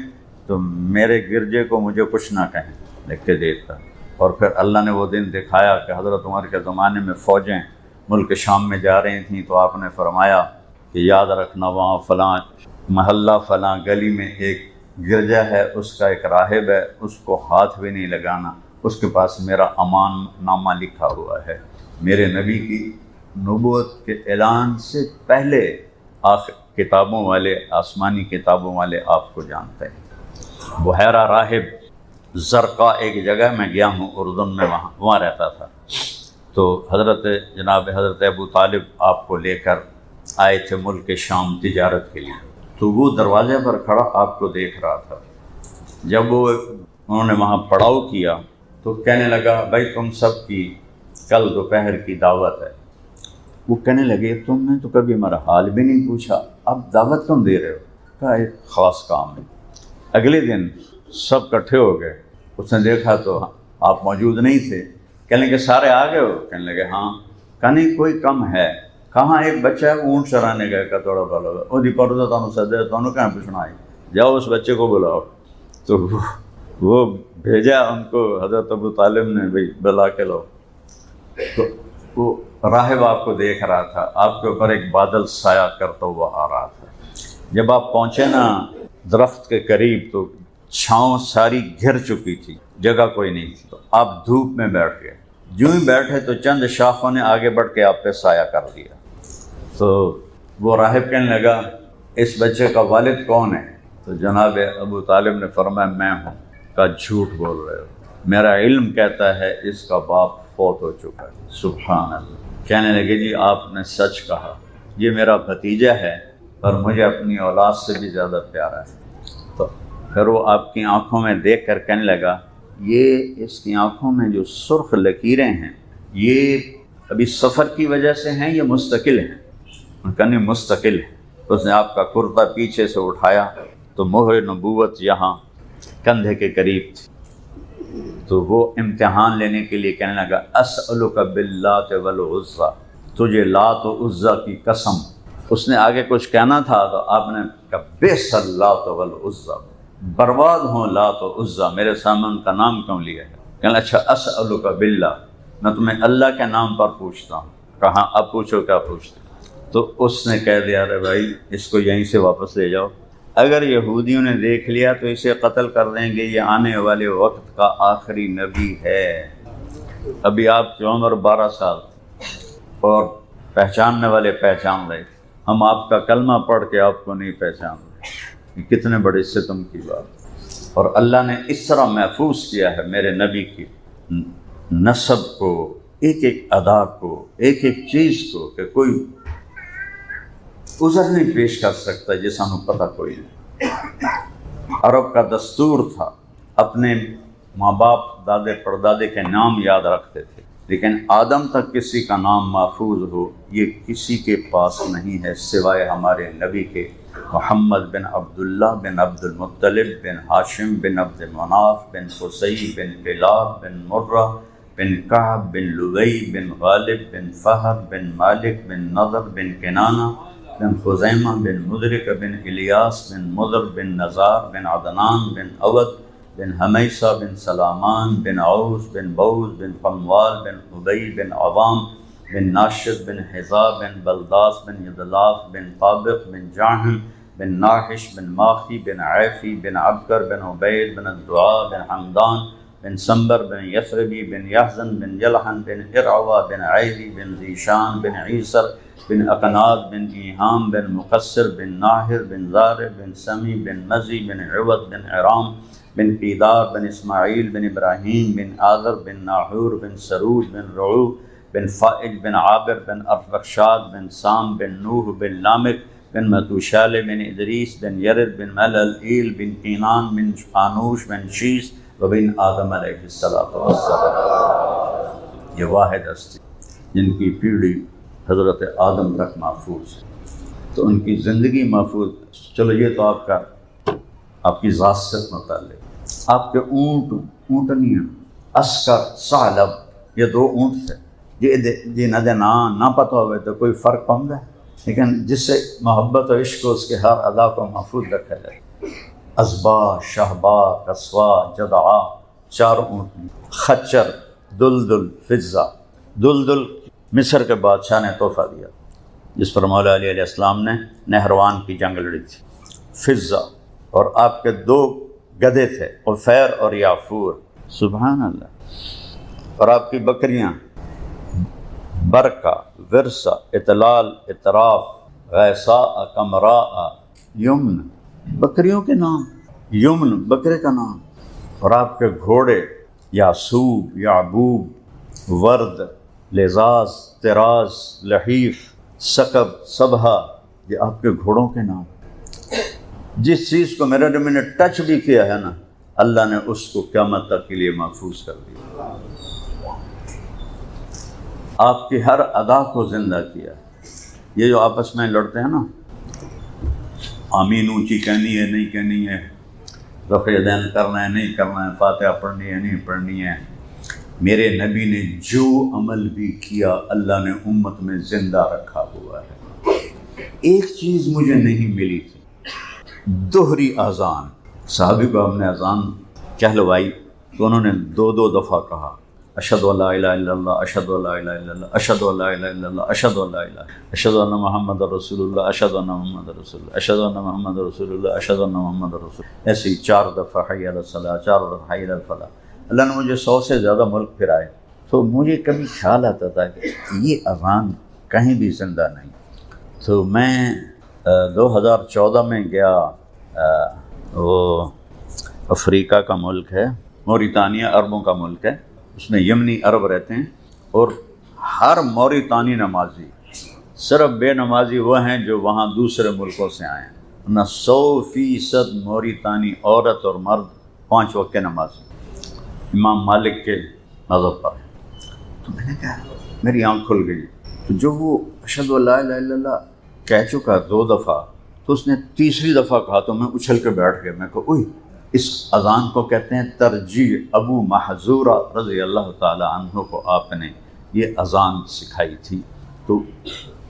تو میرے گرجے کو مجھے کچھ نہ کہیں، لکھ کے دیتا۔ اور پھر اللہ نے وہ دن دکھایا کہ حضرت عمر کے زمانے میں فوجیں ملک شام میں جا رہی تھیں، تو آپ نے فرمایا کہ یاد رکھنا وہاں فلاں محلہ فلاں گلی میں ایک گرجا ہے، اس کا ایک راہب ہے، اس کو ہاتھ بھی نہیں لگانا، اس کے پاس میرا امان نامہ لکھا ہوا ہے۔ میرے نبی کی نبوت کے اعلان سے پہلے کتابوں والے، آسمانی کتابوں والے آپ کو جانتے ہیں۔ بحیرہ راہب زرقا ایک جگہ میں گیا ہوں اردن میں، وہاں رہتا تھا، تو جناب حضرت ابو طالب آپ کو لے کر آئے تھے ملک شام تجارت کے لیے، تو وہ دروازے پر کھڑا آپ کو دیکھ رہا تھا۔ جب انہوں نے وہاں پڑاؤ کیا تو کہنے لگا بھائی تم سب کی کل دوپہر کی دعوت ہے۔ وہ کہنے لگے تم نے تو کبھی ہمارا حال بھی نہیں پوچھا، اب دعوت کیوں دے رہے ہو؟ کہا ایک خاص کام ہے۔ اگلے دن سب کٹھے ہو گئے، اس نے دیکھا تو آپ موجود نہیں تھے، کہنے لگے سارے آ گئے ہو؟ کہنے لگے ہاں۔ کہا نہیں کوئی کم ہے؟ کہاں ایک بچہ ہے اونٹ چرانے گئے کا تھوڑا بھلا وہ دی پردہ تمہیں سدے تمہیں کہاں پوچھنا آئی، جاؤ اس بچے کو بلاؤ۔ تو وہ بھیجا ان کو، حضرت ابو طالب نے بھائی بلا کے لاؤ۔ تو وہ راہب آپ کو دیکھ رہا تھا، آپ کے اوپر ایک بادل سایہ کرتا ہوا آ رہا تھا۔ جب آپ پہنچے نا درخت کے قریب تو چھاؤں ساری گھر چکی تھی، جگہ کوئی نہیں تھی، تو آپ دھوپ میں بیٹھ گئے۔ جو ہی بیٹھے تو چند شاخوں نے آگے بڑھ کے آپ پہ سایہ کر دیا۔ تو وہ راہب کہنے لگا اس بچے کا والد کون ہے؟ تو جناب ابو طالب نے فرمایا میں ہوں۔ کہا جھوٹ بول رہے ہو، میرا علم کہتا ہے اس کا باپ فوت ہو چکا ہے۔ سبحان اللہ۔ کہنے لگے جی آپ نے سچ کہا، یہ میرا بھتیجا ہے اور مجھے اپنی اولاد سے بھی زیادہ پیارا ہے۔ تو پھر وہ آپ کی آنکھوں میں دیکھ کر کہنے لگا یہ اس کی آنکھوں میں جو سرخ لکیریں ہیں یہ ابھی سفر کی وجہ سے ہیں یا مستقل ہیں؟ ان کا نہیں مستقل ہے۔ اس نے آپ کا کرتا پیچھے سے اٹھایا تو مہر نبوت یہاں کندھے کے قریب تھی، تو وہ امتحان لینے کے لیے کہنے لگا اسألک باللات والعزیٰ، تجھے لات و عزیٰ کی قسم۔ اس نے آگے کچھ کہنا تھا تو آپ نے کہا بئس اللات والعزیٰ، برباد ہوں لات و عزیٰ، میرے سامنے ان کا نام کیوں لیا ہے؟ کہنا اچھا اسألک باللہ، میں تمہیں اللہ کے نام پر پوچھتا ہوں۔ کہا اب پوچھو کیا پوچھتے؟ تو اس نے کہہ دیا ارے بھائی اس کو یہیں سے واپس لے جاؤ، اگر یہودیوں نے دیکھ لیا تو اسے قتل کر دیں گے، یہ آنے والے وقت کا آخری نبی ہے۔ ابھی آپ کی عمر 12 سال اور پہچاننے والے پہچان رہے، ہم آپ کا کلمہ پڑھ کے آپ کو نہیں پہچان رہے، یہ کتنے بڑے ستم کی بات۔ اور اللہ نے اس طرح محفوظ کیا ہے میرے نبی کی نسب کو، ایک ایک ادا کو، ایک ایک چیز کو، کہ کوئی عذر نہیں پیش کر سکتا جیسا ہمیں پتہ کوئی نہیں۔ عرب کا دستور تھا اپنے ماں باپ دادے پردادے کے نام یاد رکھتے تھے، لیکن آدم تک کسی کا نام محفوظ ہو یہ کسی کے پاس نہیں ہے سوائے ہمارے نبی کے، محمد بن عبداللہ بن عبد المطلب بن ہاشم بن عبد مناف بن قصی بن کلاب بن مرہ بن کعب بن لوی بن غالب بن فہر بن مالک بن نضر بن کنانہ بن خزیمہ بن مدرک بن الیاس بن مضر بن نزار بن عدنان بن اود بن حمیصہ بن سلامان بن عوس بن بوز بن قموال بن عبی بن عوام بن ناشد بن حذا بن بلداس بن یدلاف بن طابق بن جاہم بن ناحش بن ماخی بن عیفی بن عبکر بن عبید بن الدعاء بن حمدان بن سمبر بن یثربی بن یحزن بن یلحن بن ارعوا بن عیدی بن ذیشان بن عیسر بن اقناد بن ایہام بن مقصر بن ناہر بن زارب بن سمی بن مزی بن عوض بن عرام بن قیدار بن اسماعیل بن ابراہیم بن آذر بن ناحور بن سروج بن رعو بن فائج بن عابر بن ارفخشاد بن سام بن نوح بن لامک بن متوشال بن ادریس بن یرد بن ملعیل بن قینان بن آنوش بن شیس وبن آدم علیہ السلام۔ یہ واحد ہستی جن کی پیڑھی حضرت آدم تک محفوظ ہے، تو ان کی زندگی محفوظ۔ چلو یہ تو آپ کی ذات سے متعلق، آپ کے اونٹنیاں عسکر ثعلب، یہ 2 اونٹ تھے جنہاں دے نہ پتہ ہوئے تو کوئی فرق پاؤں گا، لیکن جس سے محبت و عشق اس کے ہر ادا کو محفوظ رکھا جائے۔ ازبا، شہبا، قصوا، جدعا، 4 اونٹنی، خچر، دلدل، فضہ۔ دلدل مصر کے بادشاہ نے تحفہ دیا جس پر مولا علی علیہ السلام نے نہروان کی جنگ لڑی تھی۔ فضہ، اور آپ کے 2 گدھے تھے، عفیر اور یافور، سبحان اللہ، اور آپ کی بکریاں برکہ، ورثہ، اطلال، اطراف، غیثاء، قمراء، یمن، بکریوں کے نام، یمن بکرے کا نام، اور آپ کے گھوڑے یاسوب، یعبوب، ورد، لزاز، تراز، لحیف، سکب، صبحہ، یہ آپ کے گھوڑوں کے نام۔ جس چیز کو میرے نبی نے ٹچ بھی کیا ہے نا، اللہ نے اس کو قیامت تک کے لیے محفوظ کر دیا، آپ کی ہر ادا کو زندہ کیا۔ یہ جو آپس میں لڑتے ہیں نا، آمین اونچی کہنی ہے نہیں کہنی ہے، رفع یدین کرنا ہے نہیں کرنا ہے، فاتحہ پڑھنی ہے نہیں پڑھنی ہے، میرے نبی نے جو عمل بھی کیا اللہ نے امت میں زندہ رکھا ہوا ہے۔ ایک چیز مجھے نہیں ملی تھی، دوہری اذان۔ صحابی کو ہم نے اذان کہلوائی تو انہوں نے 2 دفعہ کہا اشہد ان لا الہ الا اللہ، اشہد ان لا الہ الا اللہ، اشہد ان لا الہ الا اللہ، اشہد ان لا الہ، اشہد ان محمد رسول اللہ، اشہد ان محمد رسول اللہ، اشہد ان محمد رسول اللہ، اشہد ان محمد رسول اللہ، ایسے ہی 4 دفعہ حی علی الصلاۃ، 4 دفعہ حی علی الفلاح۔ اللہ نے مجھے 100 سے زیادہ ملک پھرائے، تو مجھے کبھی خیال آتا تھا کہ یہ اذان کہیں بھی زندہ نہیں۔ تو میں 2014 میں گیا، وہ افریقہ کا ملک ہے موریتانیہ، عربوں کا ملک ہے، اس میں یمنی عرب رہتے ہیں، اور ہر موریتانی نمازی، صرف بے نمازی وہ ہیں جو وہاں دوسرے ملکوں سے آئے ہیں، ورنہ 100% موریتانی عورت اور مرد 5 وقت کے نمازی امام مالک کے مذہب پر ہے۔ تو میں نے کہا، میری آنکھ کھل گئی، تو جو وہ اشہد ان لا الہ الا اللہ کہہ چکا 2 دفعہ، تو اس نے تیسری دفعہ کہا تو میں اچھل کے بیٹھ گیا. میں کہا اوئی، اس اذان کو کہتے ہیں ترجیع. ابو محذورہ رضی اللہ تعالی عنہ کو آپ نے یہ اذان سکھائی تھی. تو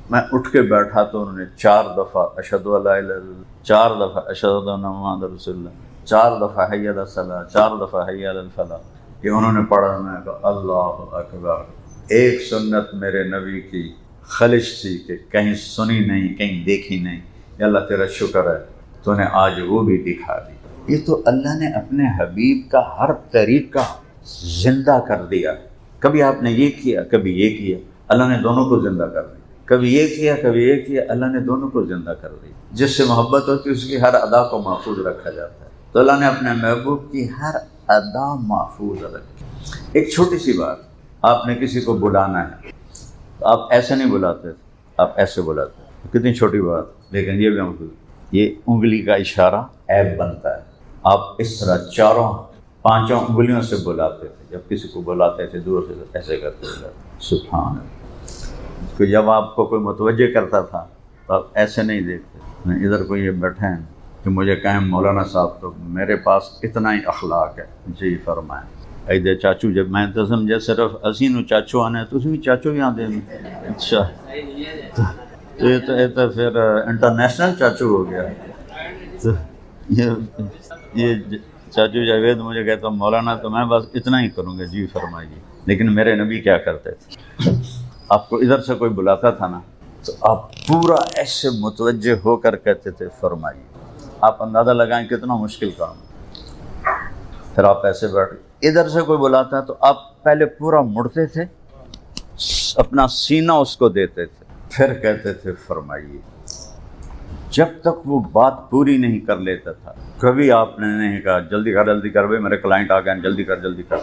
میں اٹھ کے بیٹھا تو انہوں نے 4 دفعہ اشہد ان لا الہ الا اللہ، 4 دفعہ اشہد ان محمد رسول اللہ، 4 دفعہ حی علی الصلاۃ، 4 دفعہ حی علی الفلاح. کہ انہوں نے پڑھا. میں کہا اللہ اکبر. ایک سنت میرے نبی کی خلش تھی کہ کہیں سنی نہیں، کہیں دیکھی نہیں. یا اللہ تیرا شکر ہے تو نے آج وہ بھی دکھا دی. یہ تو اللہ نے اپنے حبیب کا ہر طریقہ زندہ کر دیا. کبھی آپ نے یہ کیا، کبھی یہ کیا، اللہ نے دونوں کو زندہ کر دیا. کبھی یہ کیا، کبھی یہ کیا، اللہ نے دونوں کو زندہ کر دیا. جس سے محبت ہوتی ہے اس کی ہر ادا کو محفوظ رکھا جاتا ہے. تو اللہ نے اپنے محبوب کی ہر ادا محفوظ رکھی. ایک چھوٹی سی بات، آپ نے کسی کو بلانا ہے تو آپ ایسے نہیں بلاتے، آپ ایسے بلاتے. کتنی چھوٹی بات، لیکن یہ بھی محفوظ. یہ انگلی کا اشارہ عیب بنتا ہے. آپ اس طرح 4-5 انگلیوں سے بلاتے تھے. جب کسی کو بلاتے تھے دور سے ایسے کرتے تھے. سبحان اللہ. کہ جب آپ کو کوئی متوجہ کرتا تھا تو آپ ایسے نہیں دیکھتے. میں ادھر کوئی یہ بیٹھے ہیں کہ مجھے کہیں مولانا صاحب تو میرے پاس اتنا ہی اخلاق ہے. جی فرمائیں. ایدے چاچو جب میں تو سمجھے صرف اسی نو چاچو آنے تو اسی چاچو ہی آتے ہیں. اچھا تو یہ تو پھر انٹرنیشنل چاچو ہو گیا. تو یہ چاچو جاوید مجھے کہتا مولانا تو میں بس اتنا ہی کروں گا. جی فرمائیے. لیکن میرے نبی کیا کرتے تھے، آپ کو ادھر سے کوئی بلاتا تھا نا تو آپ پورا ایسے متوجہ ہو کر کہتے تھے فرمائیے. آپ اندازہ لگائیں کتنا مشکل کام. پھر آپ ایسے بیٹھ. ادھر سے کوئی بلاتا تو آپ پہلے پورا مڑتے تھے، اپنا سینہ اس کو دیتے تھے، پھر کہتے تھے فرمائیے. جب تک وہ بات پوری نہیں کر لیتا تھا کبھی آپ نے نہیں کہا جلدی کر بھائی میرے کلائنٹ آ گئے جلدی کر.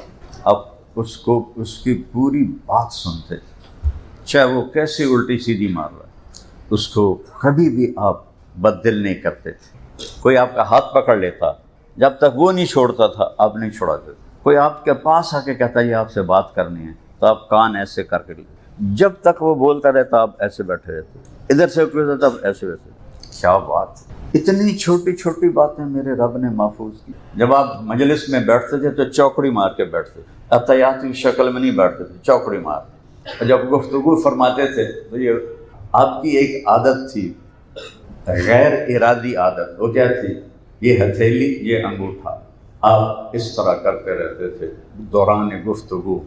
آپ اس کی پوری بات سنتے تھے، چاہے وہ کیسی الٹی سیدھی مار رہا ہے. اس کو کبھی بھی آپ بددل نہیں کرتے تھے. کوئی آپ کا ہاتھ پکڑ لیتا، جب تک وہ نہیں چھوڑتا تھا آپ نہیں چھوڑاتے تھے. کوئی آپ کے پاس آ کے کہتا یہ آپ سے بات کرنی ہے تو آپ کان ایسے کر کے لیتے. جب تک وہ بولتا رہتا آپ ایسے بیٹھے رہتے. ادھر سے کوئی ہوتا تب ایسے ویسے. کیا بات. اتنی چھوٹی چھوٹی باتیں میرے رب نے محفوظ کی. جب آپ مجلس میں بیٹھتے تھے تو چوکڑی مار کے بیٹھتے تھے. عطیات کی شکل میں نہیں بیٹھتے تھے، چوکڑی مار. اور جب گفتگو فرماتے تھے تو یہ آپ کی ایک عادت تھی، غیر ارادی عادت. وہ کیا تھی؟ یہ ہتھیلی، یہ انگوٹھا آپ اس طرح کرتے رہتے تھے دوران گفتگو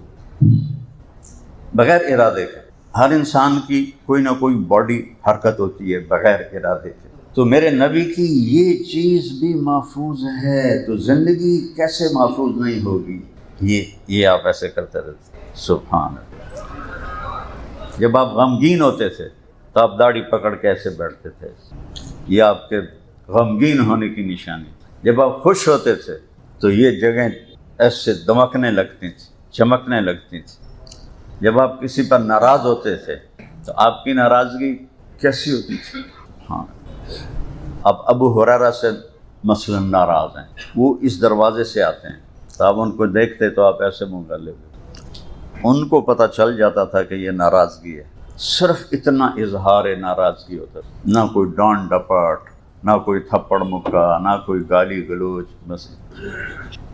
بغیر ارادے کے. ہر انسان کی کوئی نہ کوئی باڈی حرکت ہوتی ہے بغیر ارادے کے. تو میرے نبی کی یہ چیز بھی محفوظ ہے تو زندگی کیسے محفوظ نہیں ہوگی. یہ آپ ایسے کرتے رہتے. سبحان اللہ. جب آپ غمگین ہوتے تھے تو آپ داڑھی پکڑ کے ایسے بیٹھتے تھے. یہ آپ کے غمگین ہونے کی نشانی. جب آپ خوش ہوتے تھے تو یہ جگہیں ایسے دمکنے لگتی تھیں، چمکنے لگتی تھیں. جب آپ کسی پر ناراض ہوتے تھے تو آپ کی ناراضگی کیسی ہوتی تھی. ہاں آپ ابو ہریرہ سے مثلا ناراض ہیں، وہ اس دروازے سے آتے ہیں تو آپ ان کو دیکھتے تو آپ ایسے منہ کر لیتے. ان کو پتہ چل جاتا تھا کہ یہ ناراضگی ہے. صرف اتنا اظہار ناراضگی ہوتا تھا، نہ کوئی ڈانٹ ڈپٹ، نہ کوئی تھپڑ مکہ، نہ کوئی گالی گلوچ. بس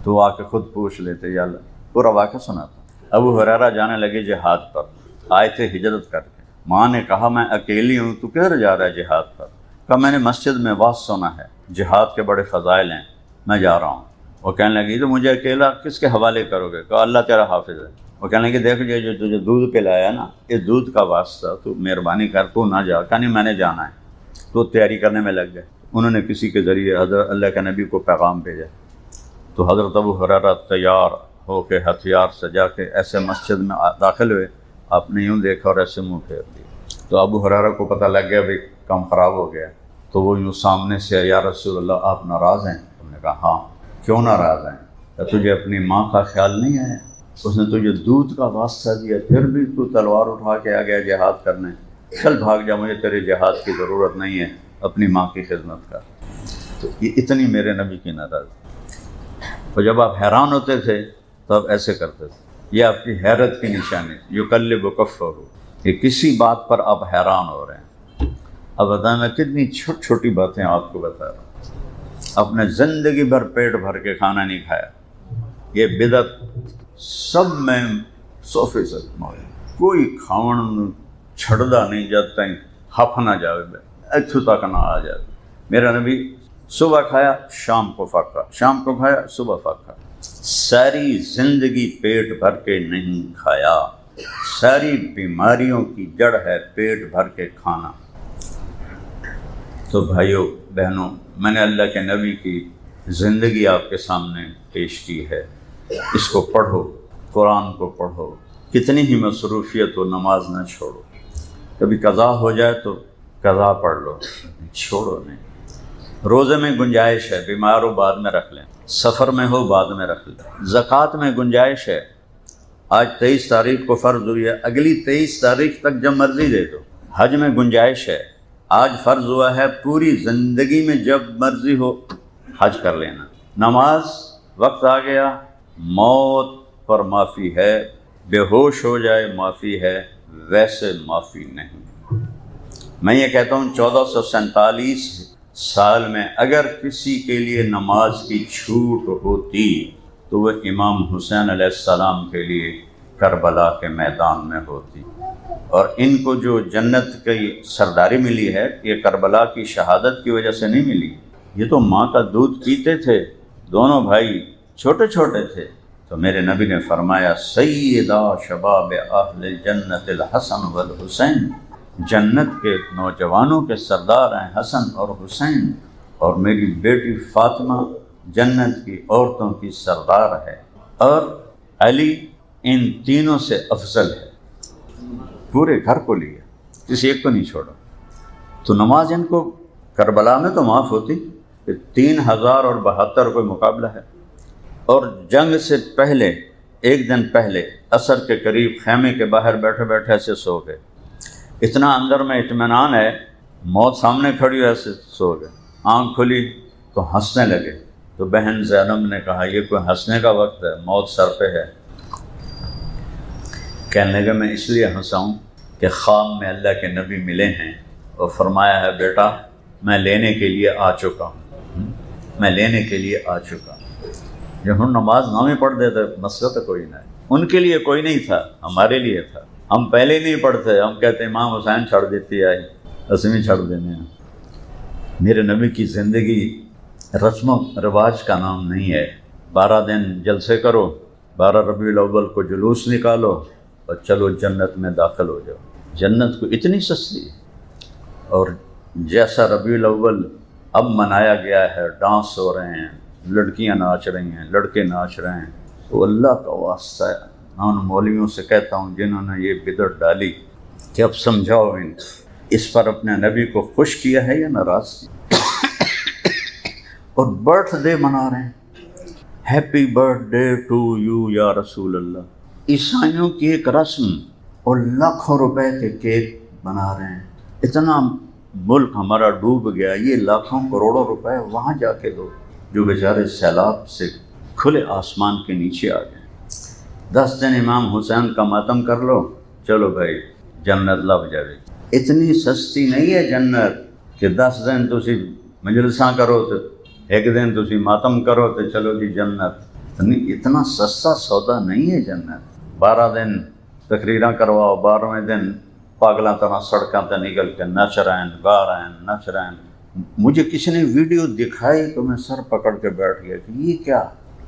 تو آ کے خود پوچھ لیتے یا اللہ. پورا واقعہ سنا تھا. ابو ہریرہ جانے لگے جہاد پر، آئے تھے ہجرت کر کے. ماں نے کہا میں اکیلی ہوں، تو کدھر جا رہا ہے جہاد پر؟ کہا میں نے مسجد میں واعظ سنا ہے، جہاد کے بڑے فضائل ہیں، میں جا رہا ہوں. وہ کہنے لگی تو مجھے اکیلا کس کے حوالے کرو گے؟ کہا اللہ تیرا حافظ ہے. وہ کہنے لگے دیکھ جو تجھے دودھ پلایا نا، اس دودھ کا واسطہ تو مہربانی کر تو نہ جا. کہا نہیں میں نے جانا ہے. تو تیاری کرنے میں لگ گئے. انہوں نے کسی کے ذریعے حضرت اللہ کے نبی کو پیغام بھیجا. تو حضرت ابو ہریرہ تیار ہو کے ہتھیار سجا کے ایسے مسجد میں داخل ہوئے. آپ نے یوں دیکھا اور ایسے منہ پھیر دیا. تو ابو ہریرہ کو پتہ لگ گیا بھائی کام خراب ہو گیا. تو وہ یوں سامنے سے یا رسول اللہ آپ ناراض ہیں؟ ہم نے کہا ہاں. کیوں ناراض ہیں؟ تجھے اپنی ماں کا خیال نہیں آیا؟ اس نے تجھے دودھ کا واسطہ دیا پھر بھی تو تلوار اٹھا کے آ گیا جہاد کرنے. چل بھاگ جا، مجھے تیرے جہاد کی ضرورت نہیں ہے، اپنی ماں کی خدمت کر. تو یہ اتنی میرے نبی کی ناراضگی. اور جب آپ حیران ہوتے تھے تو آپ ایسے کرتے تھے. یہ آپ کی حیرت کی نشانی. یقلب کفہ، کہ کسی بات پر آپ حیران ہو رہے ہیں. اب بتائیں میں کتنی چھوٹی چھوٹی باتیں آپ کو بتا رہا ہوں. اپنے زندگی بھر پیٹ بھر کے کھانا نہیں کھایا. یہ بدعت سب میں 100% موجود. کوئی کھاون چھڑدا نہیں جب تک ہف نہ جاوے اتھو تک نہ آ جائے. میرا نبی صبح کھایا شام کو فاقہ، شام کو کھایا صبح فاقہ. ساری زندگی پیٹ بھر کے نہیں کھایا. ساری بیماریوں کی جڑ ہے پیٹ بھر کے کھانا. تو بھائیوں بہنوں، میں نے اللہ کے نبی کی زندگی آپ کے سامنے پیش کی ہے. اس کو پڑھو، قرآن کو پڑھو. کتنی ہی مصروفیت ہو نماز نہ چھوڑو. کبھی قضا ہو جائے تو قضا پڑھ لو، چھوڑو نہیں. روزے میں گنجائش ہے، بیمار ہو بعد میں رکھ لیں. سفر میں ہو بعد میں رکھ لیں. زکوٰۃ میں گنجائش ہے. آج 23 تاریخ کو فرض ہوئی ہے، اگلی 23 تاریخ تک جب مرضی دے دو. حج میں گنجائش ہے. آج فرض ہوا ہے، پوری زندگی میں جب مرضی ہو حج کر لینا. نماز وقت آ گیا، موت پر معافی ہے. بے ہوش ہو جائے معافی ہے، ویسے معافی نہیں. میں یہ کہتا ہوں 1447 سال میں اگر کسی کے لیے نماز کی چھوٹ ہوتی تو وہ امام حسین علیہ السلام کے لیے کربلا کے میدان میں ہوتی. اور ان کو جو جنت کی سرداری ملی ہے یہ کربلا کی شہادت کی وجہ سے نہیں ملی. یہ تو ماں کا دودھ پیتے تھے، دونوں بھائی چھوٹے چھوٹے تھے. تو میرے نبی نے فرمایا سیدہ شباب اہل جنت الحسن والحسین، جنت کے نوجوانوں کے سردار ہیں حسن اور حسین، اور میری بیٹی فاطمہ جنت کی عورتوں کی سردار ہے، اور علی ان تینوں سے افضل ہے. پورے گھر کو لیا، کسی ایک کو نہیں چھوڑا. تو نماز ان کو کربلا میں تو معاف ہوتی. 3072 کوئی مقابلہ ہے. اور جنگ سے پہلے ایک دن پہلے عصر کے قریب خیمے کے باہر بیٹھے بیٹھے ایسے سو گئے. اتنا اندر میں اطمینان ہے، موت سامنے کھڑی ایسے سو گئے. آنکھ کھلی تو ہنسنے لگے. تو بہن زینب نے کہا یہ کوئی ہنسنے کا وقت ہے، موت سر پہ ہے. کہنے لگا میں اس لیے ہنسا ہوں کہ خواب میں اللہ کے نبی ملے ہیں اور فرمایا ہے بیٹا میں لینے کے لیے آ چکا ہوں، میں لینے کے لیے آ چکا ہوں. جب ہم نماز نامی پڑھ دیتے مسئلہ تو کوئی نہیں. ان کے لیے کوئی نہیں تھا، ہمارے لیے تھا. ہم پہلے نہیں پڑھتے، ہم کہتے امام حسین چھڑ دیتی آئی، اسمی چھڑ دینے ہیں. میرے نبی کی زندگی رسم و رواج کا نام نہیں ہے. 12 دن جلسے کرو، 12 ربیع الاول کو جلوس نکالو اور چلو جنت میں داخل ہو جاؤ. جنت کو اتنی سستی ہے. اور جیسا ربیع الاول اب منایا گیا ہے، ڈانس ہو رہے ہیں، لڑکیاں ناچ رہی ہیں، لڑکے ناچ رہے ہیں، تو اللہ کا واسطہ ہے میں ان مولویوں سے کہتا ہوں جنہوں نے یہ بدعت ڈالی کہ اب سمجھاؤ ان اس پر اپنے نبی کو خوش کیا ہے یا ناراض کیا. اور برتھ ڈے منا رہے ہیں، happy birthday to you یا رسول اللہ. عیسائیوں کی ایک رسم اور لاکھوں روپے کے کیک بنا رہے ہیں. اتنا ملک ہمارا ڈوب گیا، یہ لاکھوں کروڑوں روپے وہاں جا کے دو جو بیچارے سیلاب سے کھلے آسمان کے نیچے آ گئے. 10 دن امام حسین کا ماتم کر لو، چلو بھائی جنت لب جائے. اتنی سستی نہیں ہے جنت کہ 10 دن تسی مجلساں کرو تو ایک دن تسی ماتم کرو تو چلو جی جنت. اتنا سستا سودا نہیں ہے جنت. 12 دن تقریراں کرواؤ، 12ویں دن پاگلاں طرح سڑکاں تے نکل کے نچ رہے ہیں، گا رہے ہیں، نچ رہے ہیں. مجھے کسی نے ویڈیو دکھائی تو میں سر پکڑ کے بیٹھ گیا کہ یہ کیا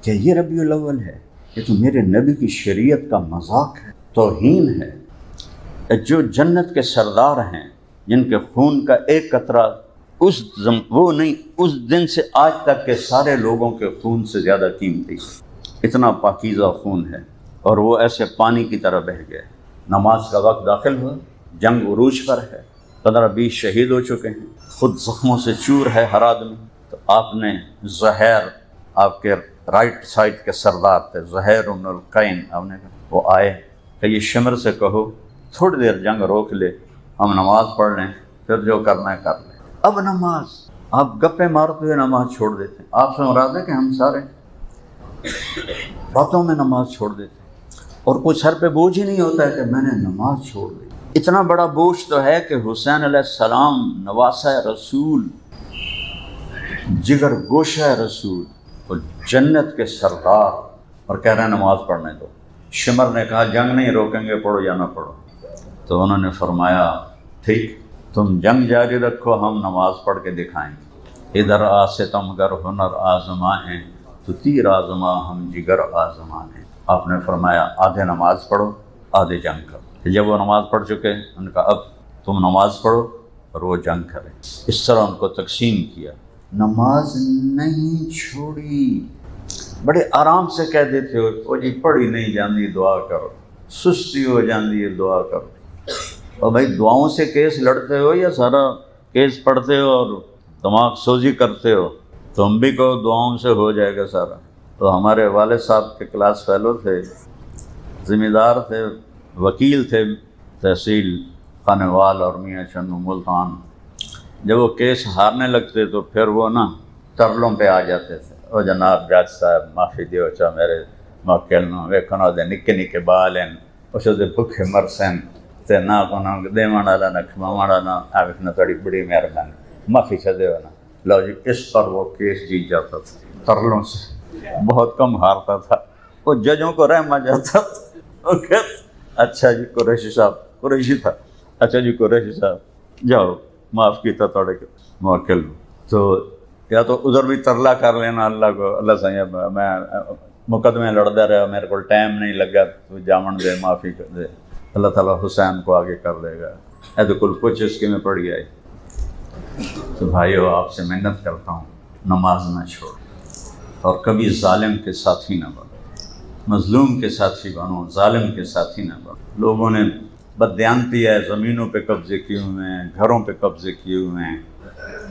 یہ ربیع الاول ہے؟ یہ تو میرے نبی کی شریعت کا مذاق ہے، توہین ہے. جو جنت کے سردار ہیں جن کے خون کا ایک قطرہ اس دن سے آج تک کے سارے لوگوں کے خون سے زیادہ قیمتی، اتنا پاکیزہ خون ہے، اور وہ ایسے پانی کی طرح بہہ گئے. نماز کا وقت داخل ہوا، جنگ عروج پر ہے، 15-20 شہید ہو چکے ہیں، خود زخموں سے چور ہے ہر آدمی. تو آپ نے زہیر، آپ کے رائٹ سائڈ کے سردار تھے زہیر بن القین، آپ نے کہا وہ آئے کہ یہ شمر سے کہو تھوڑی دیر جنگ روک لے، ہم نماز پڑھ لیں، پھر جو کرنا ہے کر لیں. اب نماز آپ گپے مارتے ہوئے نماز چھوڑ دیتے ہیں. آپ سے مراد ہے کہ ہم سارے باتوں میں نماز چھوڑ دیتے ہیں اور کوئی سر پہ بوجھ ہی نہیں ہوتا ہے کہ میں نے نماز چھوڑ دی. اتنا بڑا بوجھ تو ہے کہ حسین علیہ السلام نواسہ رسول، جگر گوشہ رسول اور جنت کے سردار، اور کہہ رہے ہیں نماز پڑھنے دو۔ شمر نے کہا جنگ نہیں روکیں گے، پڑھو یا نہ پڑھو۔ تو انہوں نے فرمایا ٹھیک، تم جنگ جاری رکھو، ہم نماز پڑھ کے دکھائیں گے۔ ادھر آ ستم گر ہنر آزمائیں، تو تیر آزما ہم جگر آزمائیں۔ آپ نے فرمایا آدھے نماز پڑھو، آدھے جنگ کرو۔ جب وہ نماز پڑھ چکے، ان کا اب تم نماز پڑھو اور وہ جنگ کریں۔ اس طرح ان کو تقسیم کیا، نماز نہیں چھوڑی۔ بڑے آرام سے کہہ دیتے ہو وہ جی پڑھی نہیں جاندی دعا کرو، سستی ہو جاندی ہے دعا کرو۔ اور بھائی دعاؤں سے کیس لڑتے ہو یا سارا کیس پڑھتے ہو اور دماغ سوزی کرتے ہو؟ تم بھی کہو دعاؤں سے ہو جائے گا سارا۔ تو ہمارے والد صاحب کے کلاس فیلو تھے، ذمہ دار تھے، وکیل تھے تحصیل خانوال اور میاں چنو ملتان۔ جب وہ کیس ہارنے لگتے تو پھر وہ نا ترلوں پہ آ جاتے تھے، او جناب جج صاحب معافی دیو چا میرے موکل نو ویکھنا دے نکے نکے بال ہیں، اس دے بھکھے مرسن تے نہ کونا دیوان والا نہ کھماون والا نہ آوکھنا تڑی بڑی مہربانی معافی چا دیو نا۔ لو جی اس پر وہ کیس جیت جاتا تھا، ترلوں سے بہت کم ہارتا تھا۔ وہ ججوں کو رحم آ جاتا تھا، وہ کہتے اچھا جی قریشی صاحب، قریشی تھا، اچھا جی قریشی صاحب جاؤ معاف کیتا توڑے موکل۔ تو یا تو ادھر بھی ترلا کر لینا اللہ کو، اللہ سائیں میں مقدمے لڑتا رہا، میرے کو ٹائم نہیں لگا، تو جامن دے معافی کر دے، اللہ تعالیٰ حسین کو آگے کر دے گا۔ اے تو کل کچھ اس کے میں پڑ گیا ہے۔ تو بھائیو آپ سے محنت کرتا ہوں، نماز نہ چھوڑ، اور کبھی ظالم کے ساتھی نہ بنو، مظلوم کے ساتھی بنو، ظالم کے ساتھی نہ بنو۔ لوگوں نے بددیانتی ہے، زمینوں پہ قبضے کیے ہوئے ہیں، گھروں پہ قبضے کیے ہوئے ہیں،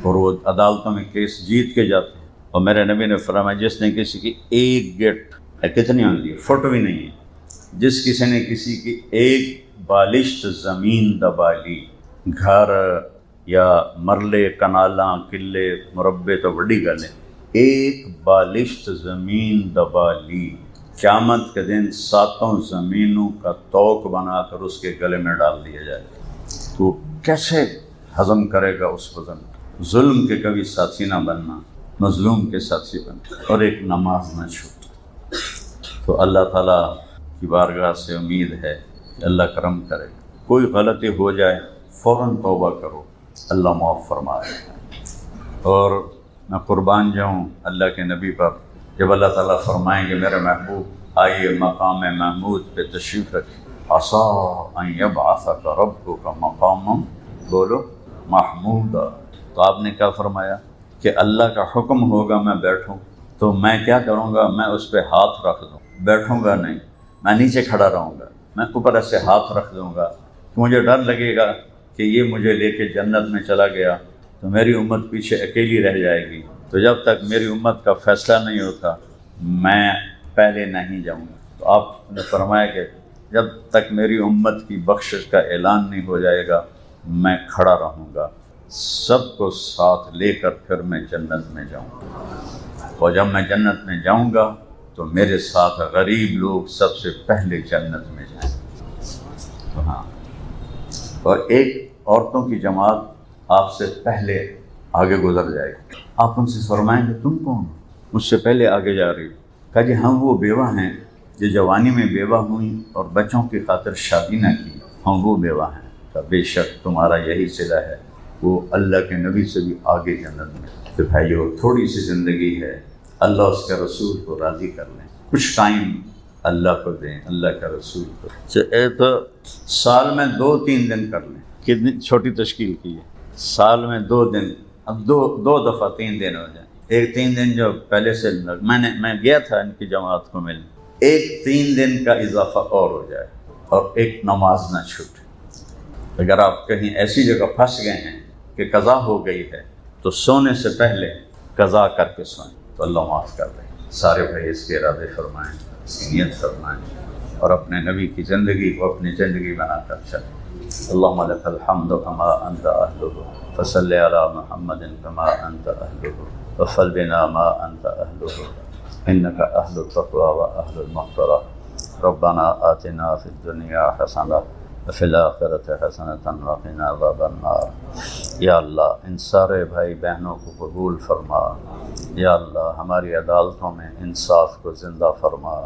اور وہ عدالتوں میں کیس جیت کے جاتے ہیں۔ اور میرے نبی نے فرمایا جس نے کسی کی ایک گٹ کتنی ہوتی ہے، فٹ بھی نہیں ہے، جس کسی نے کسی کی ایک بالشت زمین دبا لی، گھر یا مرلے کنالاں قلے مربے تو بڑی گل ہے، ایک بالشت زمین دبا لی، قیامت کے دن 7 زمینوں کا توق بنا کر اس کے گلے میں ڈال دیا جائے گا۔ تو کیسے ہضم کرے گا اس وزن؟ ظلم کے کبھی ساتھی نہ بننا، مظلوم کے ساتھی بننا، اور ایک نماز نہ چھوڑنا۔ تو اللہ تعالیٰ کی بارگاہ سے امید ہے کہ اللہ کرم کرے گا۔ کوئی غلطی ہو جائے فوراً توبہ کرو، اللہ معاف فرمائے۔ اور میں قربان جاؤں اللہ کے نبی پر، جب اللہ تعالیٰ فرمائیں گے میرے محبوب آئیے مقام محمود پہ تشریف رکھیں، عَصَىٰ أَن يَبْعَثَكَ رَبُّكَ مَقَامًا بولو محمودا۔ تو آپ نے کیا فرمایا کہ اللہ کا حکم ہوگا میں بیٹھوں تو میں کیا کروں گا؟ میں اس پہ ہاتھ رکھ دوں، بیٹھوں گا نہیں، میں نیچے کھڑا رہوں گا، میں اوپر ایسے ہاتھ رکھ دوں گا۔ مجھے ڈر لگے گا کہ یہ مجھے لے کے جنت میں چلا گیا تو میری امت پیچھے اکیلی رہ جائے گی، تو جب تک میری امت کا فیصلہ نہیں ہوتا میں پہلے نہیں جاؤں گا۔ تو آپ نے فرمایا کہ جب تک میری امت کی بخشش کا اعلان نہیں ہو جائے گا میں کھڑا رہوں گا، سب کو ساتھ لے کر پھر میں جنت میں جاؤں گا۔ اور جب میں جنت میں جاؤں گا تو میرے ساتھ غریب لوگ سب سے پہلے جنت میں جائیں۔ تو ہاں، اور ایک عورتوں کی جماعت آپ سے پہلے آگے گزر جائے گی۔ آپ ان سے فرمائیں گے تم کون؟ مجھ سے پہلے آگے جا رہی ہو۔ کہا جی ہم وہ بیوہ ہیں جو جوانی میں بیوہ ہوئیں اور بچوں کی خاطر شادی نہ کی، ہم وہ بیوہ ہیں۔ کہا بے شک تمہارا یہی صلہ ہے، وہ اللہ کے نبی سے بھی آگے جنت میں۔ تو بھائیو تھوڑی سی زندگی ہے، اللہ اس کے رسول کو راضی کر لیں، کچھ ٹائم اللہ کو دیں، اللہ کا رسول کو۔ تو سال میں 2-3 دن کر لیں، کتنی چھوٹی تشکیل کی ہے، سال میں 2 دن، اب دو دفعہ 3 دن ہو جائیں۔ ایک 3 دن جو پہلے سے میں گیا تھا ان کی جماعت کو ملنے، ایک 3 دن کا اضافہ اور ہو جائے، اور ایک نماز نہ چھوٹے۔ اگر آپ کہیں ایسی جگہ پھنس گئے ہیں کہ قضا ہو گئی ہے تو سونے سے پہلے قضا کر کے سوئیں تو اللہ معاف کر دے۔ سارے بھائی اس کے ارادے فرمائیں، اس کی نیت فرمائیں، اور اپنے نبی کی زندگی کو اپنی زندگی بنا کر چلیں۔ اللہم لک الحمد کما انت اہلہ، فصل علی محمد کما انت اہلہ، وفل بنا ما انت اہلہ، انک اہل التقوی و اہل المغفرہ۔ ربنا آتنا فی الدنیا حسنہ وفی الآخرۃ حسنۃ وقنا عذاب النار۔ یا اللہ ان سارے بھائی بہنوں کو قبول فرما۔ یا اللہ ہماری عدالتوں میں انصاف کو زندہ فرما،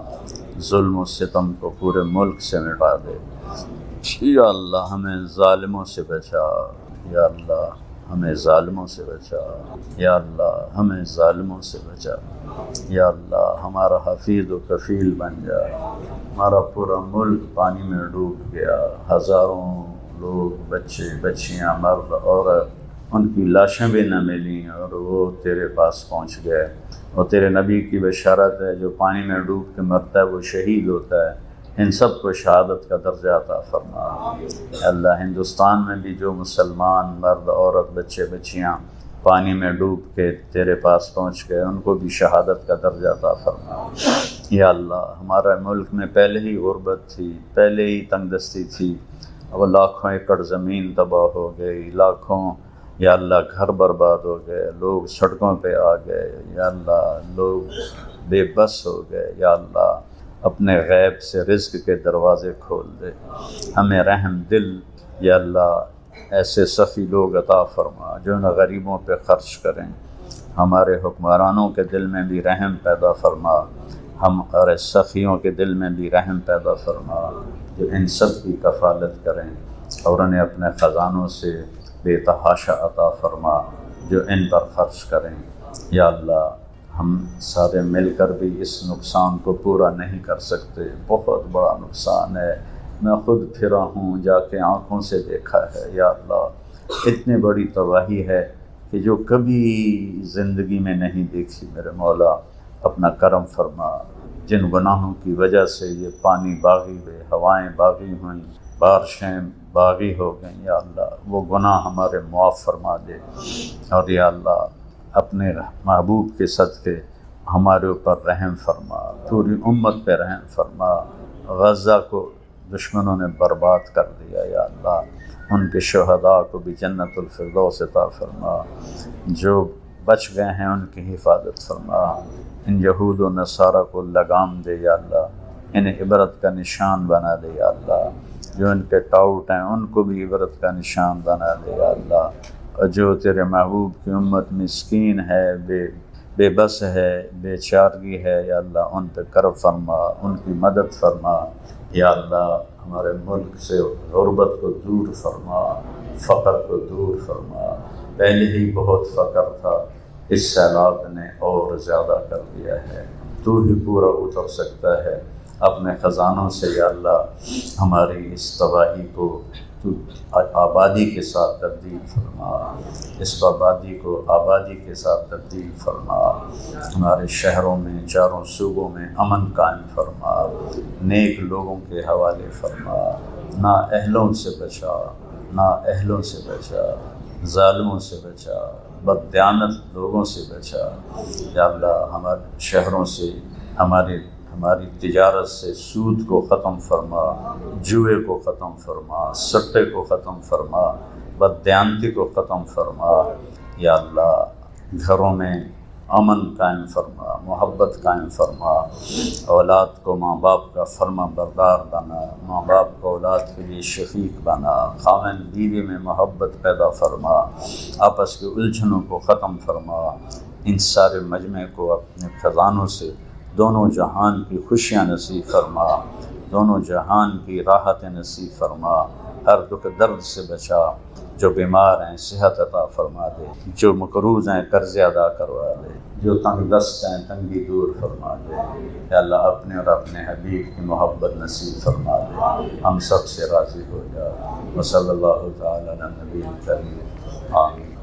ظلم و ستم کو پورے ملک سے مٹا دے۔ یا اللہ ہمیں ظالموں سے بچا، یا اللہ ہمیں ظالموں سے بچا، یا اللہ ہمیں ظالموں سے بچا۔ یا اللہ ہمارا حفیظ و کفیل بن جا۔ ہمارا پورا ملک پانی میں ڈوب گیا، ہزاروں لوگ، بچے بچیاں، مرد عورت، ان کی لاشیں بھی نہ ملیں اور وہ تیرے پاس پہنچ گئے۔ اور تیرے نبی کی بشارت ہے جو پانی میں ڈوب کے مرتا ہے وہ شہید ہوتا ہے۔ ان سب کو شہادت کا درجہ عطا فرما۔ اللہ ہندوستان میں بھی جو مسلمان مرد عورت بچے بچیاں پانی میں ڈوب کے تیرے پاس پہنچ گئے ان کو بھی شہادت کا درجہ عطا فرما۔ یا اللہ ہمارا ملک میں پہلے ہی غربت تھی، پہلے ہی تنگ دستی تھی، اب لاکھوں ایکڑ زمین تباہ ہو گئی، لاکھوں یا اللہ گھر برباد ہو گئے، لوگ سڑکوں پہ آ گئے، یا اللہ لوگ بے بس ہو گئے۔ یا اللہ اپنے غیب سے رزق کے دروازے کھول دے، ہمیں رحم دل یا اللہ ایسے سخی لوگ عطا فرما جو نہ غریبوں پہ خرچ کریں۔ ہمارے حکمرانوں کے دل میں بھی رحم پیدا فرما، ہمارے سخیوں کے دل میں بھی رحم پیدا فرما جو ان سب کی کفالت کریں اور انہیں اپنے خزانوں سے بے تحاشا عطا فرما جو ان پر خرچ کریں۔ یا اللہ ہم سارے مل کر بھی اس نقصان کو پورا نہیں کر سکتے، بہت بڑا نقصان ہے، میں خود پھرا ہوں، جا کے آنکھوں سے دیکھا ہے۔ یا اللہ اتنی بڑی تباہی ہے کہ جو کبھی زندگی میں نہیں دیکھی۔ میرے مولا اپنا کرم فرما، جن گناہوں کی وجہ سے یہ پانی باغی ہوئے، ہوائیں باغی ہوئیں، بارشیں باغی ہو گئیں، یا اللہ وہ گناہ ہمارے معاف فرما دے۔ اور یا اللہ اپنے محبوب کے صدقے ہمارے اوپر رحم فرما، پوری امت پہ رحم فرما۔ غزہ کو دشمنوں نے برباد کر دیا، یا اللہ ان کے شہداء کو بھی جنت الفردوس عطا فرما، جو بچ گئے ہیں ان کی حفاظت فرما۔ ان یہود و نصارہ کو لگام دے یا اللہ، انہیں عبرت کا نشان بنا دے یا اللہ، جو ان کے ٹاؤٹ ہیں ان کو بھی عبرت کا نشان بنا دے یا اللہ۔ اور جو تیرے محبوب کی امت مسکین ہے، بے بس ہے، بے چارگی ہے، یا اللہ ان پہ کرم فرما، ان کی مدد فرما۔ یا اللہ ہمارے ملک سے غربت کو دور فرما، فقر کو دور فرما۔ پہلے ہی بہت فقر تھا، اس سیلاب نے اور زیادہ کر دیا ہے، تو ہی پورا اتر سکتا ہے۔ اپنے خزانوں سے یا اللہ ہماری اس تباہی کو تو آبادی کے ساتھ تبدیل فرما، اس آبادی کو آبادی کے ساتھ تبدیل فرما۔ ہمارے شہروں میں، چاروں صوبوں میں امن قائم فرما، نیک لوگوں کے حوالے فرما، نااہلوں سے بچا، نااہلوں سے بچا، ظالموں سے بچا، بددیانت لوگوں سے بچا۔ یا اللہ ہمارے شہروں سے، ہماری تجارت سے سود کو ختم فرما، جوئے کو ختم فرما، سٹے کو ختم فرما، بددیانتی کو ختم فرما۔ یا اللہ گھروں میں امن قائم فرما، محبت قائم فرما، اولاد کو ماں باپ کا فرما بردار بنا، ماں باپ کو اولاد کے لیے شفیق بنا، خاوند بیوی میں محبت پیدا فرما، آپس کے الجھنوں کو ختم فرما۔ ان سارے مجمع کو اپنے خزانوں سے دونوں جہان کی خوشیاں نصیب فرما، دونوں جہان کی راحت نصیب فرما، ہر دکھ درد سے بچا، جو بیمار ہیں صحت عطا فرما دے، جو مقروض ہیں قرض ادا کروا دے، جو تنگ دست ہیں تنگی دور فرما دے۔ یا اللہ اپنے اور اپنے حبیب کی محبت نصیب فرما دے، ہم سب سے راضی ہو جا۔ وصلی اللہ تعالی علی نبی کریم، آمین۔